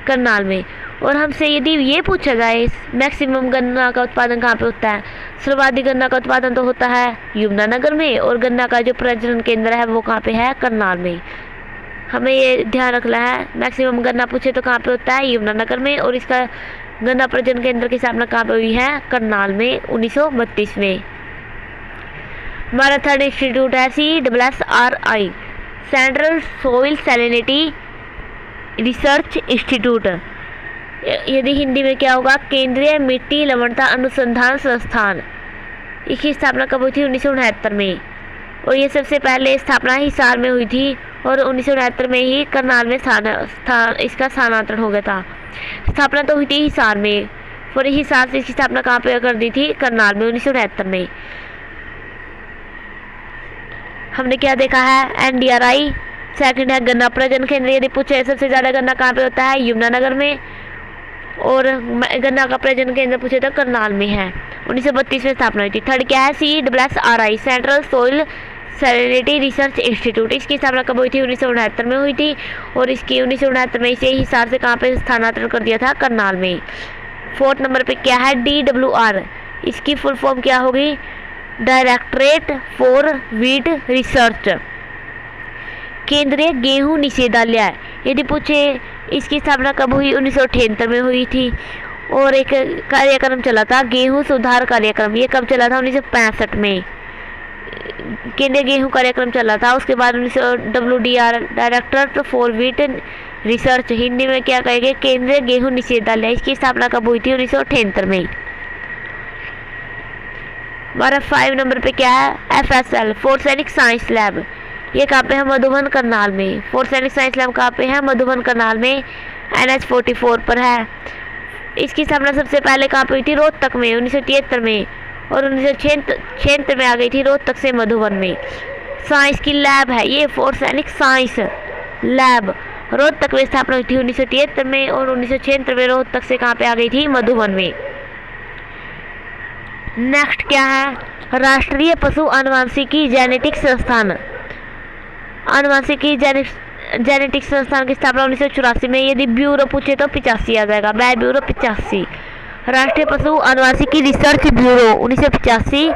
करनाल में। और हमसे यदि ये पूछा जाए मैक्सिमम गन्ना का उत्पादन कहाँ पे होता है? सर्वाधिक गन्ना का उत्पादन तो होता है यमुनानगर में और गन्ना का जो प्रजनन केंद्र है वो कहाँ पे है? करनाल में। हमें ये ध्यान रखना है, मैक्सिमम गन्ना पूछे तो कहाँ पे होता है? यमुनानगर में। और इसका गन्ना प्रजनन केंद्र की स्थापना कहाँ पे हुई है? करनाल में 1932 में। हमारा थर्ड इंस्टीट्यूट है CSSRI central soil salinity research institute. यदि हिंदी में क्या होगा? केंद्रीय मिट्टी लवणता अनुसंधान संस्थान। इसकी स्थापना कब हुई थी? 1969 में। और ये सबसे पहले स्थापना हिसार में हुई थी और 1969 में ही करनाल में इसका स्थानांतरण हो गया था। स्थापना तो हुई थी हिसार में और हिसार से इसकी स्थापना कहाँ पे कर दी थी? करनाल में 1969 में। हमने क्या देखा है? NDRI। सेकंड है गन्ना प्रजनन केंद्र। यदि पूछे सबसे ज़्यादा गन्ना कहाँ पे होता है? यमुनानगर में। और गन्ना का प्रजनन केंद्र पूछे तो करनाल में है। 1932 में स्थापना हुई थी। थर्ड क्या है? CSSRI central soil salinity research institute. इसकी स्थापना कब हुई थी? 1969 में हुई थी और इसकी 1969 में इसे हिसार से कहाँ पे स्थानांतरण कर दिया था? करनाल में। फोर्थ नंबर पे क्या है? DWR। इसकी फुल फॉर्म क्या होगी? डायरेक्टरेट फॉर वीट रिसर्च, केंद्रीय गेहूं निषेधालय। यदि पूछे इसकी स्थापना कब हुई? 1978 में हुई थी। और एक कार्यक्रम चला था गेहूं सुधार कार्यक्रम, ये कब चला था? 1965 में केंद्रीय गेहूं कार्यक्रम चला था। उसके बाद WDR director for wheat research, Hindi में क्या कहेंगे? केंद्रीय गेहूं निषेधालय, इसकी स्थापना कब हुई थी? 1978 में। हमारा 5 नंबर पे क्या है? FSL फोर्थ सैनिक साइंस लैब, ये कहाँ पे है? मधुबन करनाल में। फोर्थ सैनिक साइंस लैब कहाँ पे है? मधुबन करनाल में, NH 44 पर है। इसकी स्थापना सबसे पहले कहाँ पे हुई थी? रोहतक में 1973 में, और 1976 में आ गई थी रोहतक से मधुबन में। साइंस की लैब है ये, फोर्थ सैनिक साइंस लैब, रोहतक में स्थापना हुई थी 1973 में, और 1976 में रोहतक से कहाँ पे आ गई थी? मधुबन में। नेक्स्ट क्या है? राष्ट्रीय पशु आनुवंशिकी जेनेटिक्स संस्थान, आनुवंशिकी जेनेटिक्स संस्थान की स्थापना 1984 में। यदि ब्यूरो पूछे तो 85 आ जाएगा, बाय ब्यूरो 85। राष्ट्रीय पशु आनुवंशिकी रिसर्च ब्यूरो 1985,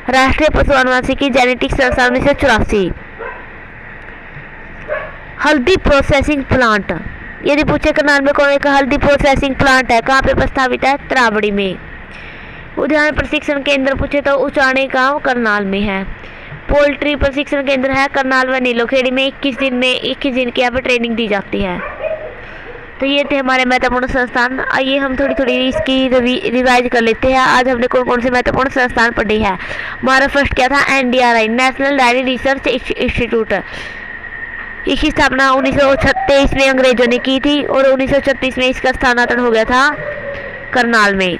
राष्ट्रीय पशु आनुवंशिकी जेनेटिक्स संस्थान 1984। हल्दी प्रोसेसिंग प्लांट, यदि पूछे करनाल में कौन एक हल्दी प्रोसेसिंग प्लांट है, कहाँ पे प्रस्तावित है? त्रावड़ी में। उद्यान प्रशिक्षण केंद्र पूछे तो उचाणी गांव करनाल में है। पोल्ट्री प्रशिक्षण केंद्र है करनाल व नीलोखेड़ी में। 21 दिन की यहाँ पे ट्रेनिंग दी जाती है। तो ये थे हमारे महत्वपूर्ण संस्थान। आइए हम थोड़ी इसकी रिवाइज कर लेते हैं। आज हमने कौन कौन से महत्वपूर्ण संस्थान पढ़े हैं। हमारा फर्स्ट क्या था? NDRI national diary research institute, इसकी स्थापना 1936 में अंग्रेजों ने की थी, और 1936 में इसका स्थानांतरण हो गया था करनाल में।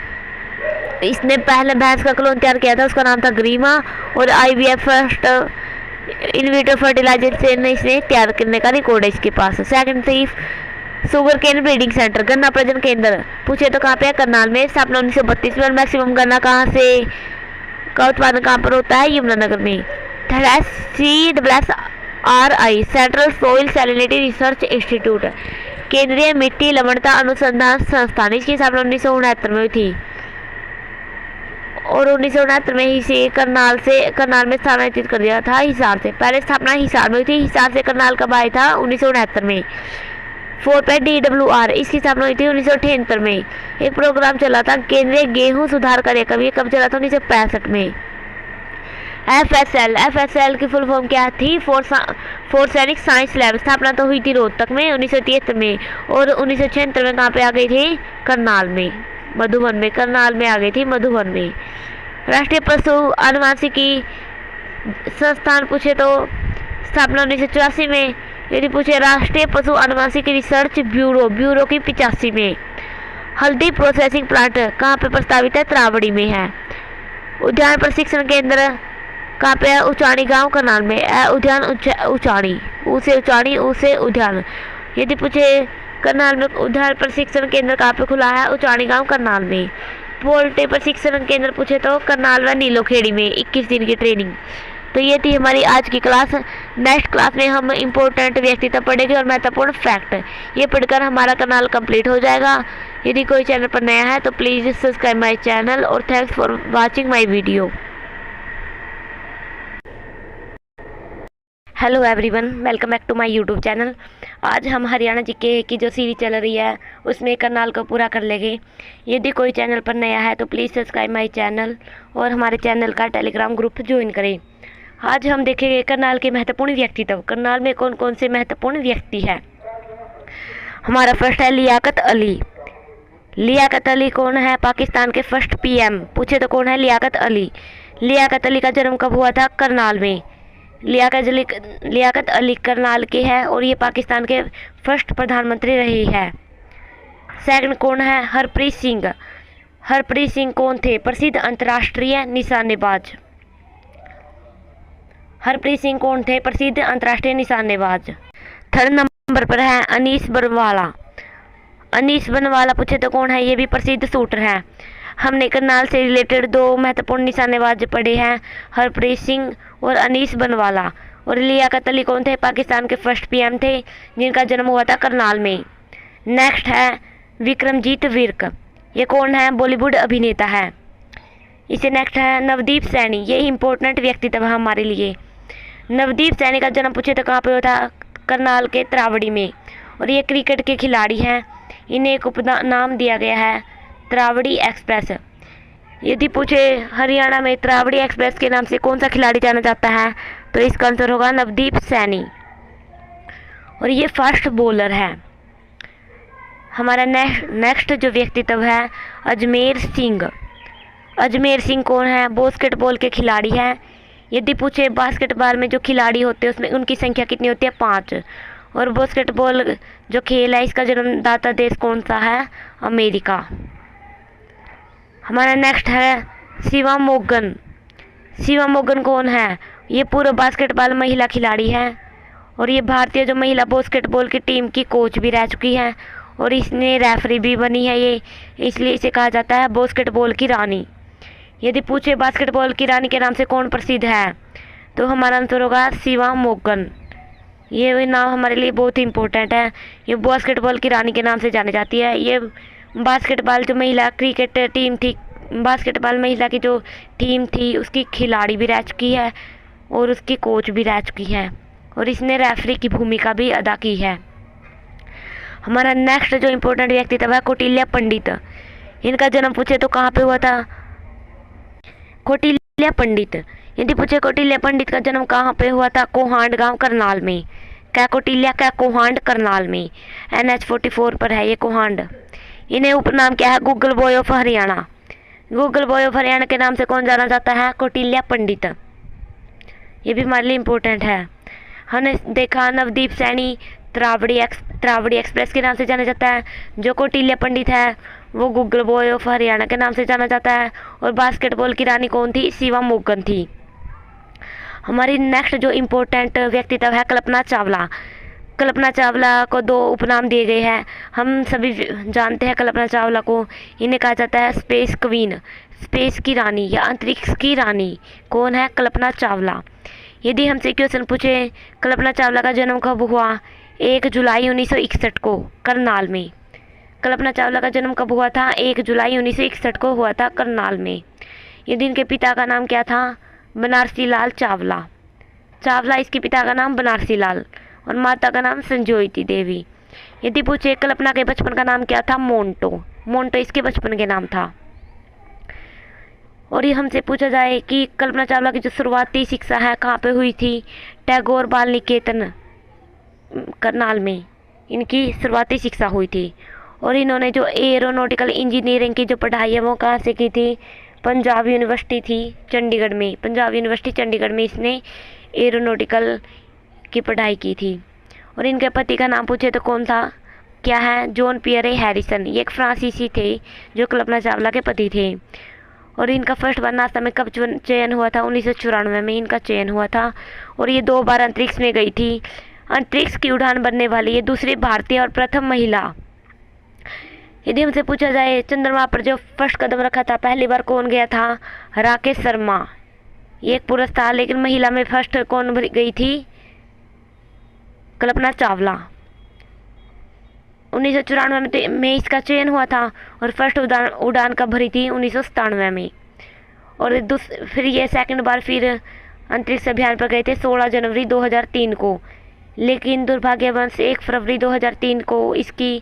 इसने पहले भैंस का क्लोन तैयार किया था, उसका नाम था ग्रीमा, और IVF फर्स्ट इनविट्रो फर्टिलाइजर से इसने तैयार करने का रिकॉर्ड है इसके पास। सेकंड थी शुगर केन ब्रीडिंग सेंटर, गन्ना प्रजनन केंद्र पूछे तो कहाँ पे है? करनाल में। स्थापना 1932 में। मैक्सिमम गन्ना कहाँ से का उत्पादन कहाँ पर होता है? यमुनानगर में। थर्ड है CSSRI central soil salinity research institute, केंद्रीय मिट्टी लवणता अनुसंधान संस्थान, इसकी स्थापना 1969 में हुई थी, और 1969 में ही से करनाल में स्थानांतरित कर दिया था हिसार से। पहले स्थापना हिसार में हुई थी, हिसार से करनाल कब आया था? 1969 में। 4 पे DWR, इसकी स्थापना हुई थी 1978 में। एक प्रोग्राम चला था केंद्रीय गेहूं सुधार कार्यक्रम, ये कब चला था? 1965 में। FSL की फुल फॉर्म क्या थी? फोर्थ सैनिक साइंस लैब, स्थापना तो हुई थी रोहतक में 1973 में, और 1976 में कहाँ पे आ गई थी? करनाल में, मधुबन में। करनाल में आ गई थी, मधुबन में। राष्ट्रीय पशु आनुवंशिकी संस्थान पूछे तो स्थापना 1984 में। यदि पूछे राष्ट्रीय पशु आनुवंशिकी रिसर्च ब्यूरो की 85 में। हल्दी प्रोसेसिंग प्लांट कहाँ पे प्रस्तावित है? त्रावड़ी में है। उद्यान प्रशिक्षण केंद्र कहाँ पे है? उचाणी गांव करनाल में। उद्यान उचाणी, उसे उद्यान। यदि पूछे करनाल में उद्यान प्रशिक्षण केंद्र कहाँ पे खुला है? उचाणी गांव करनाल में। पोल्ट्री प्रशिक्षण केंद्र पूछे तो करनाल व नीलोखेड़ी में। 21 दिन की ट्रेनिंग। तो ये थी हमारी आज की क्लास। नेक्स्ट क्लास में हम इम्पोर्टेंट व्यक्तित्व पढ़ेंगे और महत्वपूर्ण फैक्ट, ये पढ़कर हमारा कैनाल कंप्लीट हो जाएगा। यदि कोई चैनल पर नया है तो प्लीज़ सब्सक्राइब माय चैनल, और thanks for watching my video. Hello everyone, welcome back to my YouTube channel. आज हम हरियाणा जीके की जो सीरीज चल रही है उसमें करनाल को पूरा कर लेंगे। यदि कोई चैनल पर नया है तो प्लीज़ सब्सक्राइब माय चैनल और हमारे चैनल का टेलीग्राम ग्रुप ज्वाइन करें। आज हम देखेंगे करनाल के महत्वपूर्ण व्यक्तित्व। करनाल में कौन कौन से महत्वपूर्ण व्यक्ति हैं। हमारा फर्स्ट है लियाकत अली। लियाकत अली कौन है? पाकिस्तान के फर्स्ट PM पूछे तो कौन है? लियाकत अली। लियाकत अली का जन्म कब हुआ था? करनाल में। लियाकत अली करनाल के हैं और ये पाकिस्तान के फर्स्ट प्रधानमंत्री रही है। सेकंड कौन है? हरप्रीत सिंह। हरप्रीत सिंह कौन थे? प्रसिद्ध अंतर्राष्ट्रीय निशानेबाज। हरप्रीत सिंह कौन थे? प्रसिद्ध अंतर्राष्ट्रीय निशानेबाज। थर्ड नंबर पर है अनीस बनवाला। अनीस बनवाला पूछे तो कौन है? ये भी प्रसिद्ध शूटर है। हमने करनाल से रिलेटेड 2 महत्वपूर्ण निशानेबाज पढ़े हैं, हरप्रीत सिंह और अनीस बनवाला। और लियाकत अली कौन थे? पाकिस्तान के फर्स्ट PM थे जिनका जन्म हुआ था करनाल में। नेक्स्ट है विक्रमजीत विर्क। ये कौन है? बॉलीवुड अभिनेता है। इसे नेक्स्ट है नवदीप सैनी। ये इम्पोर्टेंट व्यक्तित्व है हमारे लिए। नवदीप सैनी का जन्म पूछे तो कहाँ पे हुआ था? करनाल के त्रावड़ी में। और ये क्रिकेट के खिलाड़ी हैं। इन्हें एक उपनाम दिया गया है त्रावड़ी एक्सप्रेस। यदि पूछे हरियाणा में त्रावड़ी एक्सप्रेस के नाम से कौन सा खिलाड़ी जाना जाता है, तो इसका आंसर होगा नवदीप सैनी, और ये फास्ट बॉलर है। हमारा नेक्स्ट जो व्यक्तित्व है अजमेर सिंह। अजमेर सिंह कौन है? बास्केटबॉल के खिलाड़ी हैं। यदि पूछे बास्केटबॉल में जो खिलाड़ी होते हैं उसमें उनकी संख्या कितनी होती है? 5। और बास्केटबॉल जो खेल है इसका जन्मदाता देश कौन सा है? अमेरिका। हमारा नेक्स्ट है शिवा मोगन। शिवा मोगन कौन है? ये पूर्व बास्केटबॉल महिला खिलाड़ी है, और ये भारतीय जो महिला बास्केटबॉल की टीम की कोच भी रह चुकी है, और इसने रेफरी भी बनी है ये, इसलिए इसे कहा जाता है बास्केटबॉल की रानी। यदि पूछे बास्केटबॉल की रानी के नाम से कौन प्रसिद्ध है, तो हमारा आंसर होगा शिवा मोगन। ये नाम हमारे लिए बहुत ही इम्पोर्टेंट है। ये बास्केटबॉल की रानी के नाम से जानी जाती है। ये बास्केटबॉल जो महिला क्रिकेट टीम थी, बास्केटबॉल महिला की जो टीम थी उसकी खिलाड़ी भी रह चुकी है, और उसकी कोच भी रह चुकी है, और इसने रेफरी की भूमिका भी अदा की है। हमारा नेक्स्ट जो इम्पोर्टेंट व्यक्तित्व है कौटिल्य पंडित। इनका जन्म पूछे तो कहाँ पे हुआ था? कौटिल्य पंडित। यदि पूछे कौटिल्य पंडित का जन्म कहाँ पे हुआ था? कोहांड गांव करनाल में। क्या कौटिल्य, क्या कोहांड करनाल में। NH44 पर है ये कोहांड। इन्हें उपनाम क्या है? Google boy of Haryana. Google boy of Haryana के नाम से कौन जाना जाता है? कौटिल्य पंडित। ये भी हमारे लिए इम्पोर्टेंट है। हमने देखा नवदीप सैनी त्रावड़ी एक्सप्रेस के नाम से जाना जाता है। जो कौटिल्य पंडित है वो गूगल बॉय ऑफ हरियाणा के नाम से जाना जाता है, और बास्केटबॉल की रानी कौन थी? शिवा मोगन थी। हमारी नेक्स्ट जो इम्पोर्टेंट व्यक्तित्व है कल्पना चावला। कल्पना चावला को 2 उपनाम दिए गए हैं। हम सभी जानते हैं कल्पना चावला को। इन्हें कहा जाता है स्पेस क्वीन, स्पेस की रानी या अंतरिक्ष की रानी। कौन है? कल्पना चावला। यदि हमसे क्वेश्चन पूछे कल्पना चावला का जन्म कब हुआ? 1 जुलाई 1961 को करनाल में। कल्पना चावला का जन्म कब हुआ था? 1 जुलाई 1961 को हुआ था करनाल में। यदि इनके पिता का नाम क्या था? बनारसी लाल चावला। चावला इसके पिता का नाम बनारसी लाल, और माता का नाम संजोयती देवी। यदि पूछे कल्पना के बचपन का नाम क्या था? मोंटो। मोंटो इसके बचपन के नाम था। और ये हमसे पूछा जाए कि कल्पना चावला की जो शुरुआती शिक्षा है कहाँ पे हुई थी? टैगोर बाल निकेतन करनाल में इनकी शुरुआती शिक्षा हुई थी। और इन्होंने जो एरोनॉटिकल इंजीनियरिंग की जो पढ़ाई है वो कहाँ से की थी? पंजाब यूनिवर्सिटी थी चंडीगढ़ में। पंजाब यूनिवर्सिटी चंडीगढ़ में इसने एरोनॉटिकल की पढ़ाई की थी। और इनके पति का नाम पूछे तो कौन था? क्या है? John Pierre Harrison. ये एक फ्रांसीसी थे जो कल्पना चावला के पति थे। और इनका फर्स्ट बार नासा में कब चयन हुआ था? 1994 में इनका चयन हुआ था। और ये 2 बार अंतरिक्ष में गई थी। अंतरिक्ष की उड़ान भरने वाली ये दूसरी भारतीय और प्रथम महिला। यदि हमसे पूछा जाए चंद्रमा पर जो फर्स्ट कदम रखा था पहली बार कौन गया था? राकेश शर्मा। ये एक पुरुष था, लेकिन महिला में फर्स्ट कौन गई थी? कल्पना चावला। 1994 में इसका चयन हुआ था, और फर्स्ट उड़ान कब भरी थी? 1997 में। और फिर ये सेकंड बार फिर अंतरिक्ष अभियान पर गए थे 16 जनवरी 2003 को। लेकिन दुर्भाग्यवश 1 फरवरी 2003 को इसकी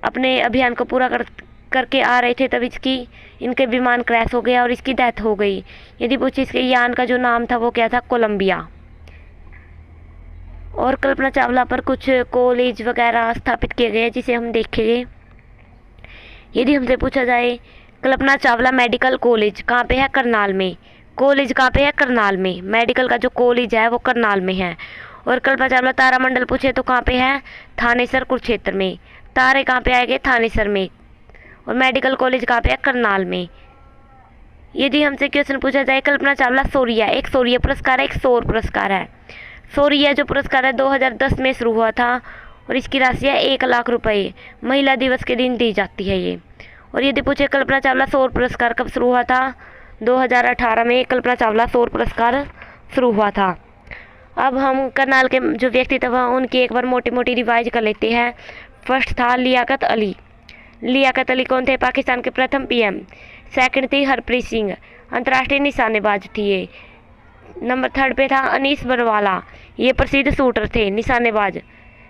अपने अभियान को पूरा करके आ रहे थे तब इनके विमान क्रैश हो गया और इसकी डेथ हो गई। यदि पूछे इसके यान का जो नाम था वो क्या था? कोलंबिया। और कल्पना चावला पर कुछ कॉलेज वगैरह स्थापित किए गए जिसे हम देखेंगे। यदि हमसे पूछा जाए कल्पना चावला मेडिकल कॉलेज कहाँ पे है? करनाल में। कॉलेज कहाँ पे है? करनाल में। मेडिकल का जो कॉलेज है वो करनाल में है। और कल्पना चावला तारामंडल पूछे तो कहाँ पे है? थानेसर कुरुक्षेत्र में। तारे कहाँ पे आएंगे? थानेसर में। और मेडिकल कॉलेज कहाँ पे है? करनाल में। यदि हमसे क्वेश्चन पूछा जाए कल्पना चावला शौर्य, एक शौर्य पुरस्कार है, एक सौर पुरस्कार है। शौर्य जो पुरस्कार है 2010 में शुरू हुआ था, और इसकी राशि है 1 लाख रुपए। महिला दिवस के दिन दी जाती है ये। और यदि पूछे कल्पना चावला सौर पुरस्कार कब शुरू हुआ था? 2018 में कल्पना चावला सौर पुरस्कार शुरू हुआ था। अब हम करनाल के जो व्यक्तित्व हैं उनकी एक बार मोटी मोटी रिवाइज कर लेते हैं। फर्स्ट था लियाकत अली। लियाकत अली कौन थे? पाकिस्तान के प्रथम PM। सेकंड थी हरप्रीत सिंह, अंतर्राष्ट्रीय निशानेबाज थी ये। नंबर 3 पे था अनीस बरवाला, ये प्रसिद्ध शूटर थे, निशानेबाज।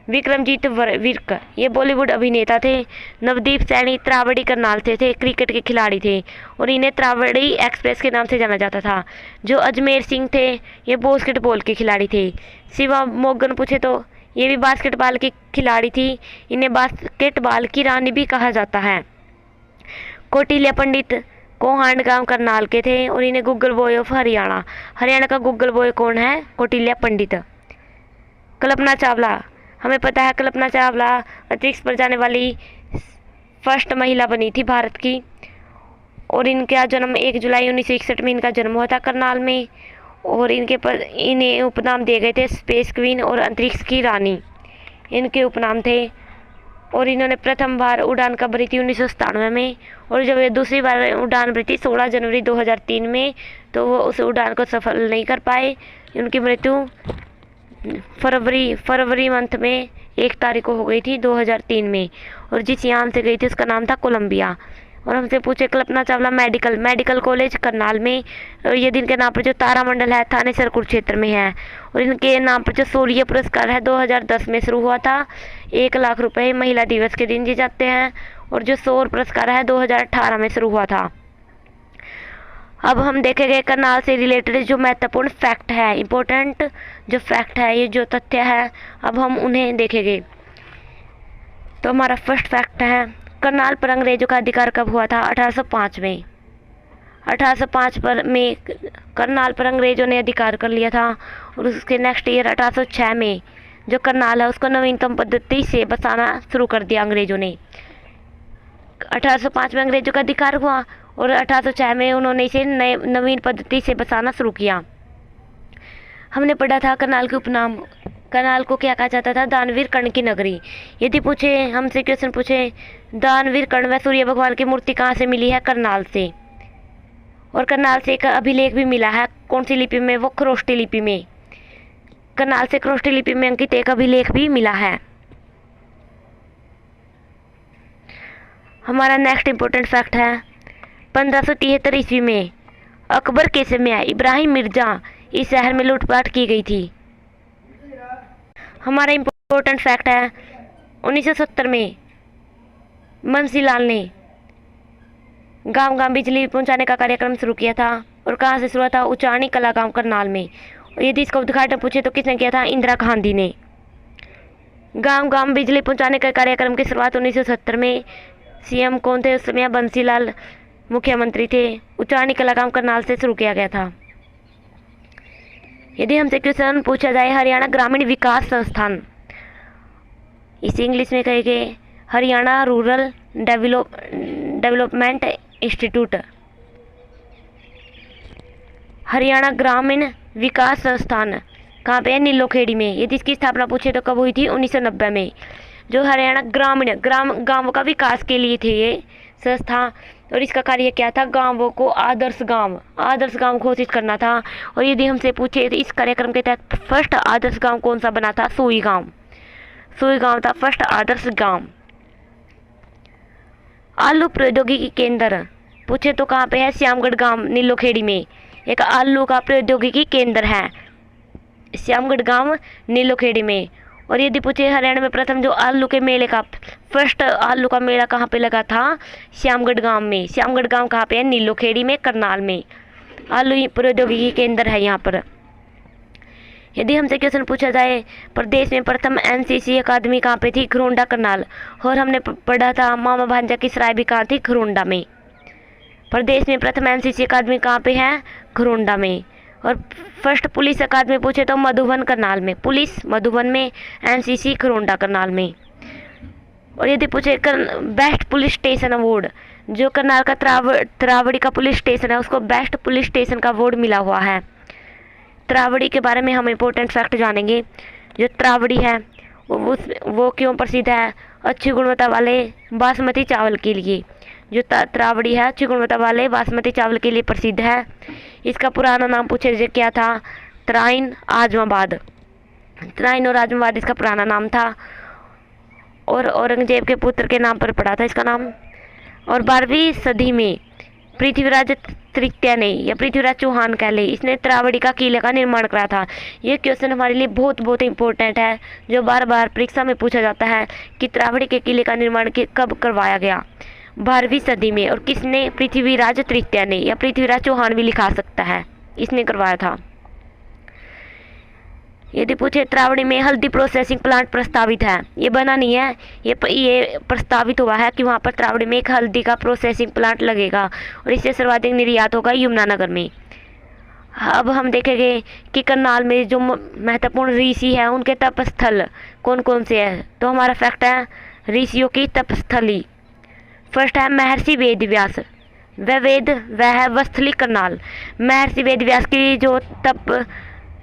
विक्रमजीत विर्क ये बॉलीवुड अभिनेता थे। नवदीप सैनी त्रावड़ी करनाल से थे, क्रिकेट के खिलाड़ी थे और इन्हें त्रावड़ी एक्सप्रेस के नाम से जाना जाता था। जो अजमेर सिंह थे ये बास्केटबॉल के खिलाड़ी थे। शिवा मोगन पूछे तो ये भी बास्केटबॉल की खिलाड़ी थी, इन्हें बास्केटबॉल की रानी भी कहा जाता है। कौटिल्य पंडित कोहांड गांव करनाल के थे और इन्हें Google boy of Haryana, Haryana का गूगल बॉय कौन है? कौटिल्य पंडित। कल्पना चावला, हमें पता है कल्पना चावला अंतरिक्ष पर जाने वाली फर्स्ट महिला बनी थी भारत की और इनका जन्म 1 जुलाई 1961 में इनका जन्म हुआ था करनाल में और इन्हें उपनाम दिए गए थे स्पेस क्वीन और अंतरिक्ष की रानी, इनके उपनाम थे। और इन्होंने प्रथम बार उड़ान कब भरी थी? 1997 में। और जब ये दूसरी बार उड़ान भरी थी 16 जनवरी 2003 में, तो वो उस उड़ान को सफल नहीं कर पाए। उनकी मृत्यु फरवरी मंथ में 1 तारीख को हो गई थी 2003 में और जिस यान से गई थी उसका नाम था कोलंबिया। और हमसे पूछे कल्पना चावला मेडिकल कॉलेज करनाल में, और ये दिन के नाम पर जो तारामंडल है थानेसर कुरुक्षेत्र में है। और इनके नाम पर जो शौर्य पुरस्कार है 2010 में शुरू हुआ था, 1 लाख रुपए महिला दिवस के दिन दिए जाते हैं। और जो शौर्य पुरस्कार है 2018 में शुरू हुआ था। अब हम देखेंगे करनाल से रिलेटेड जो महत्वपूर्ण फैक्ट है, इम्पोर्टेंट जो फैक्ट है, ये जो तथ्य है, अब हम उन्हें देखेंगे। तो हमारा फर्स्ट फैक्ट है करनाल पर अंग्रेजों का अधिकार कब हुआ था? 1805 में। 1805 में करनाल पर अंग्रेजों ने अधिकार कर लिया था और उसके नेक्स्ट ईयर 1806 में जो करनाल है उसको नवीनतम पद्धति से बसाना शुरू कर दिया अंग्रेजों ने। 1805 में अंग्रेजों का अधिकार हुआ और 1806 में उन्होंने इसे नवीन पद्धति से बसाना शुरू किया। हमने पढ़ा था करनाल के उपनाम, करनाल को क्या कहा जाता था? दानवीर कर्ण की नगरी। यदि पूछे हमसे क्वेश्चन पूछे दानवीर कर्ण व सूर्य भगवान की मूर्ति कहाँ से मिली है? करनाल से। और करनाल से एक अभिलेख भी मिला है, कौन सी लिपि में? वो खरोष्टी लिपि में। करनाल से खरोष्टी लिपि में अंकित एक अभिलेख भी मिला है। हमारा नेक्स्ट इंपॉर्टेंट फैक्ट है 1573 ईस्वी में अकबर के समय इब्राहिम मिर्जा इस शहर में लूटपाट की गई थी। हमारा इम्पोर्टेंट फैक्ट है 1970 में बंसीलाल ने गांव गांव बिजली पहुंचाने का कार्यक्रम शुरू किया था और कहां से शुरू हुआ था? उचानी कला गांव करनाल में। और यदि इसका उद्घाटन पूछे तो किसने किया था? इंदिरा गांधी ने। गांव गांव बिजली पहुंचाने के कार्यक्रम की शुरुआत 1970 में। सीएम कौन थे उस समय? बंसीलाल मुख्यमंत्री थे। उचानी कला गांव करनाल से शुरू किया गया था। यदि हमसे क्वेश्चन पूछा जाए हरियाणा ग्रामीण विकास संस्थान, इसे इंग्लिश में कहेंगे Haryana rural development institute. Haryana ग्रामीण विकास संस्थान कहाँ पे है? नीलोखेड़ी में। यदि इसकी स्थापना पूछे तो कब हुई थी? 1990 में। जो हरियाणा ग्रामीण गांवों का विकास के लिए थे ये संस्था, और इसका कार्य क्या था? गांवों को आदर्श गांव घोषित करना था। और यदि हमसे पूछे तो इस कार्यक्रम के तहत फर्स्ट आदर्श गांव कौन सा बना था? सुई गांव था फर्स्ट आदर्श गांव। आलू प्रौद्योगिकी केंद्र पूछे तो कहाँ पे है? श्यामगढ़ गांव नीलोखेड़ी में एक आलू का प्रौद्योगिकी केंद्र है, श्यामगढ़ गांव नीलोखेड़ी में। और यदि पूछे हरियाणा में प्रथम जो आलू के मेले का फर्स्ट आलू का मेला कहाँ पे लगा था? श्यामगढ़ गांव में। श्यामगढ़ गांव कहाँ पे है? नीलोखेड़ी में, करनाल में। आलू प्रौद्योगिकी केंद्र है यहाँ पर। यदि हमसे क्वेश्चन पूछा जाए प्रदेश में प्रथम एनसीसी अकादमी कहाँ पे थी? घरोंडा करनाल। और हमने पढ़ा था मामा भांजा की सराय भी कहाँ थी? घरोंडा में। प्रदेश में प्रथम एनसीसी अकादमी कहाँ पे है? घरोंडा में। और फर्स्ट पुलिस अकादमी पूछे तो मधुबन करनाल में, पुलिस मधुबन में, एनसीसी घरोंडा करनाल में। और यदि पूछे बेस्ट पुलिस स्टेशन अवार्ड, जो करनाल का त्रावड़ी का पुलिस स्टेशन है उसको बेस्ट पुलिस स्टेशन का अवार्ड मिला हुआ है। त्रावड़ी के बारे में हम इम्पोर्टेंट फैक्ट जानेंगे। जो त्रावड़ी है वो क्यों प्रसिद्ध है? अच्छी गुणवत्ता वाले बासमती चावल के लिए। जो त्रावड़ी है अच्छी गुणवत्ता वाले बासमती चावल के लिए प्रसिद्ध है। इसका पुराना नाम पूछे क्या था? तराइन आजमाबाद। तराइन और आजमाबाद इसका पुराना नाम था और औरंगजेब के पुत्र के नाम पर पड़ा था इसका नाम। और 12वीं सदी में पृथ्वीराज तृतीय ने या पृथ्वीराज चौहान कह ले, इसने त्रावड़ी का किले का निर्माण करा था। ये क्वेश्चन हमारे लिए बहुत बहुत इंपॉर्टेंट है, जो बार बार परीक्षा में पूछा जाता है कि त्रावड़ी के किले का निर्माण कब करवाया गया, 12वीं सदी में। और किसने? पृथ्वीराज तृतीय ने, या पृथ्वीराज चौहान भी लिखा सकता है, इसने करवाया था। यदि पूछे त्रावड़ी में हल्दी प्रोसेसिंग प्लांट प्रस्तावित है, ये बना नहीं है, ये प्रस्तावित हुआ है कि वहाँ पर त्रावड़ी में एक हल्दी का प्रोसेसिंग प्लांट लगेगा और इससे सर्वाधिक निर्यात होगा यमुनानगर में। अब हम देखेंगे कि करनाल में जो महत्वपूर्ण ऋषि है उनके तपस्थल कौन कौन से हैं। तो हमारा फैक्ट है ऋषियों की तपस्थली। फर्स्ट है महर्षि वेद व्यास, वह है वस्थली करनाल। महर्षि वेद व्यास की जो तप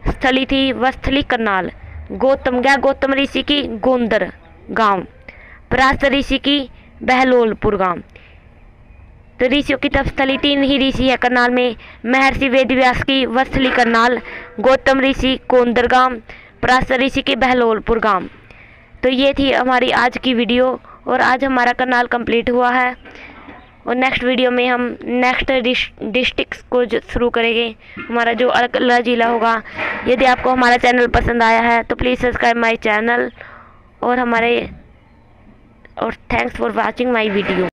स्थली थी वस्थली करनाल। गौतम ऋषि की गोंदर गांव। पराशर ऋषि की बहलोलपुर गांव। तो ऋषियों की तपस्थली 3 ही ऋषि है करनाल में, महर्षि वेद व्यास की वस्थली करनाल, गौतम ऋषि गोंदर गांव, पराशर ऋषि की बहलोलपुर गांव। तो ये थी हमारी आज की वीडियो और आज हमारा करनाल कंप्लीट हुआ है और नेक्स्ट वीडियो में हम नेक्स्ट डिस्ट्रिक्ट्स को शुरू करेंगे, हमारा जो अगला जिला होगा। यदि आपको हमारा चैनल पसंद आया है तो प्लीज़ सब्सक्राइब माय चैनल और thanks for watching my video.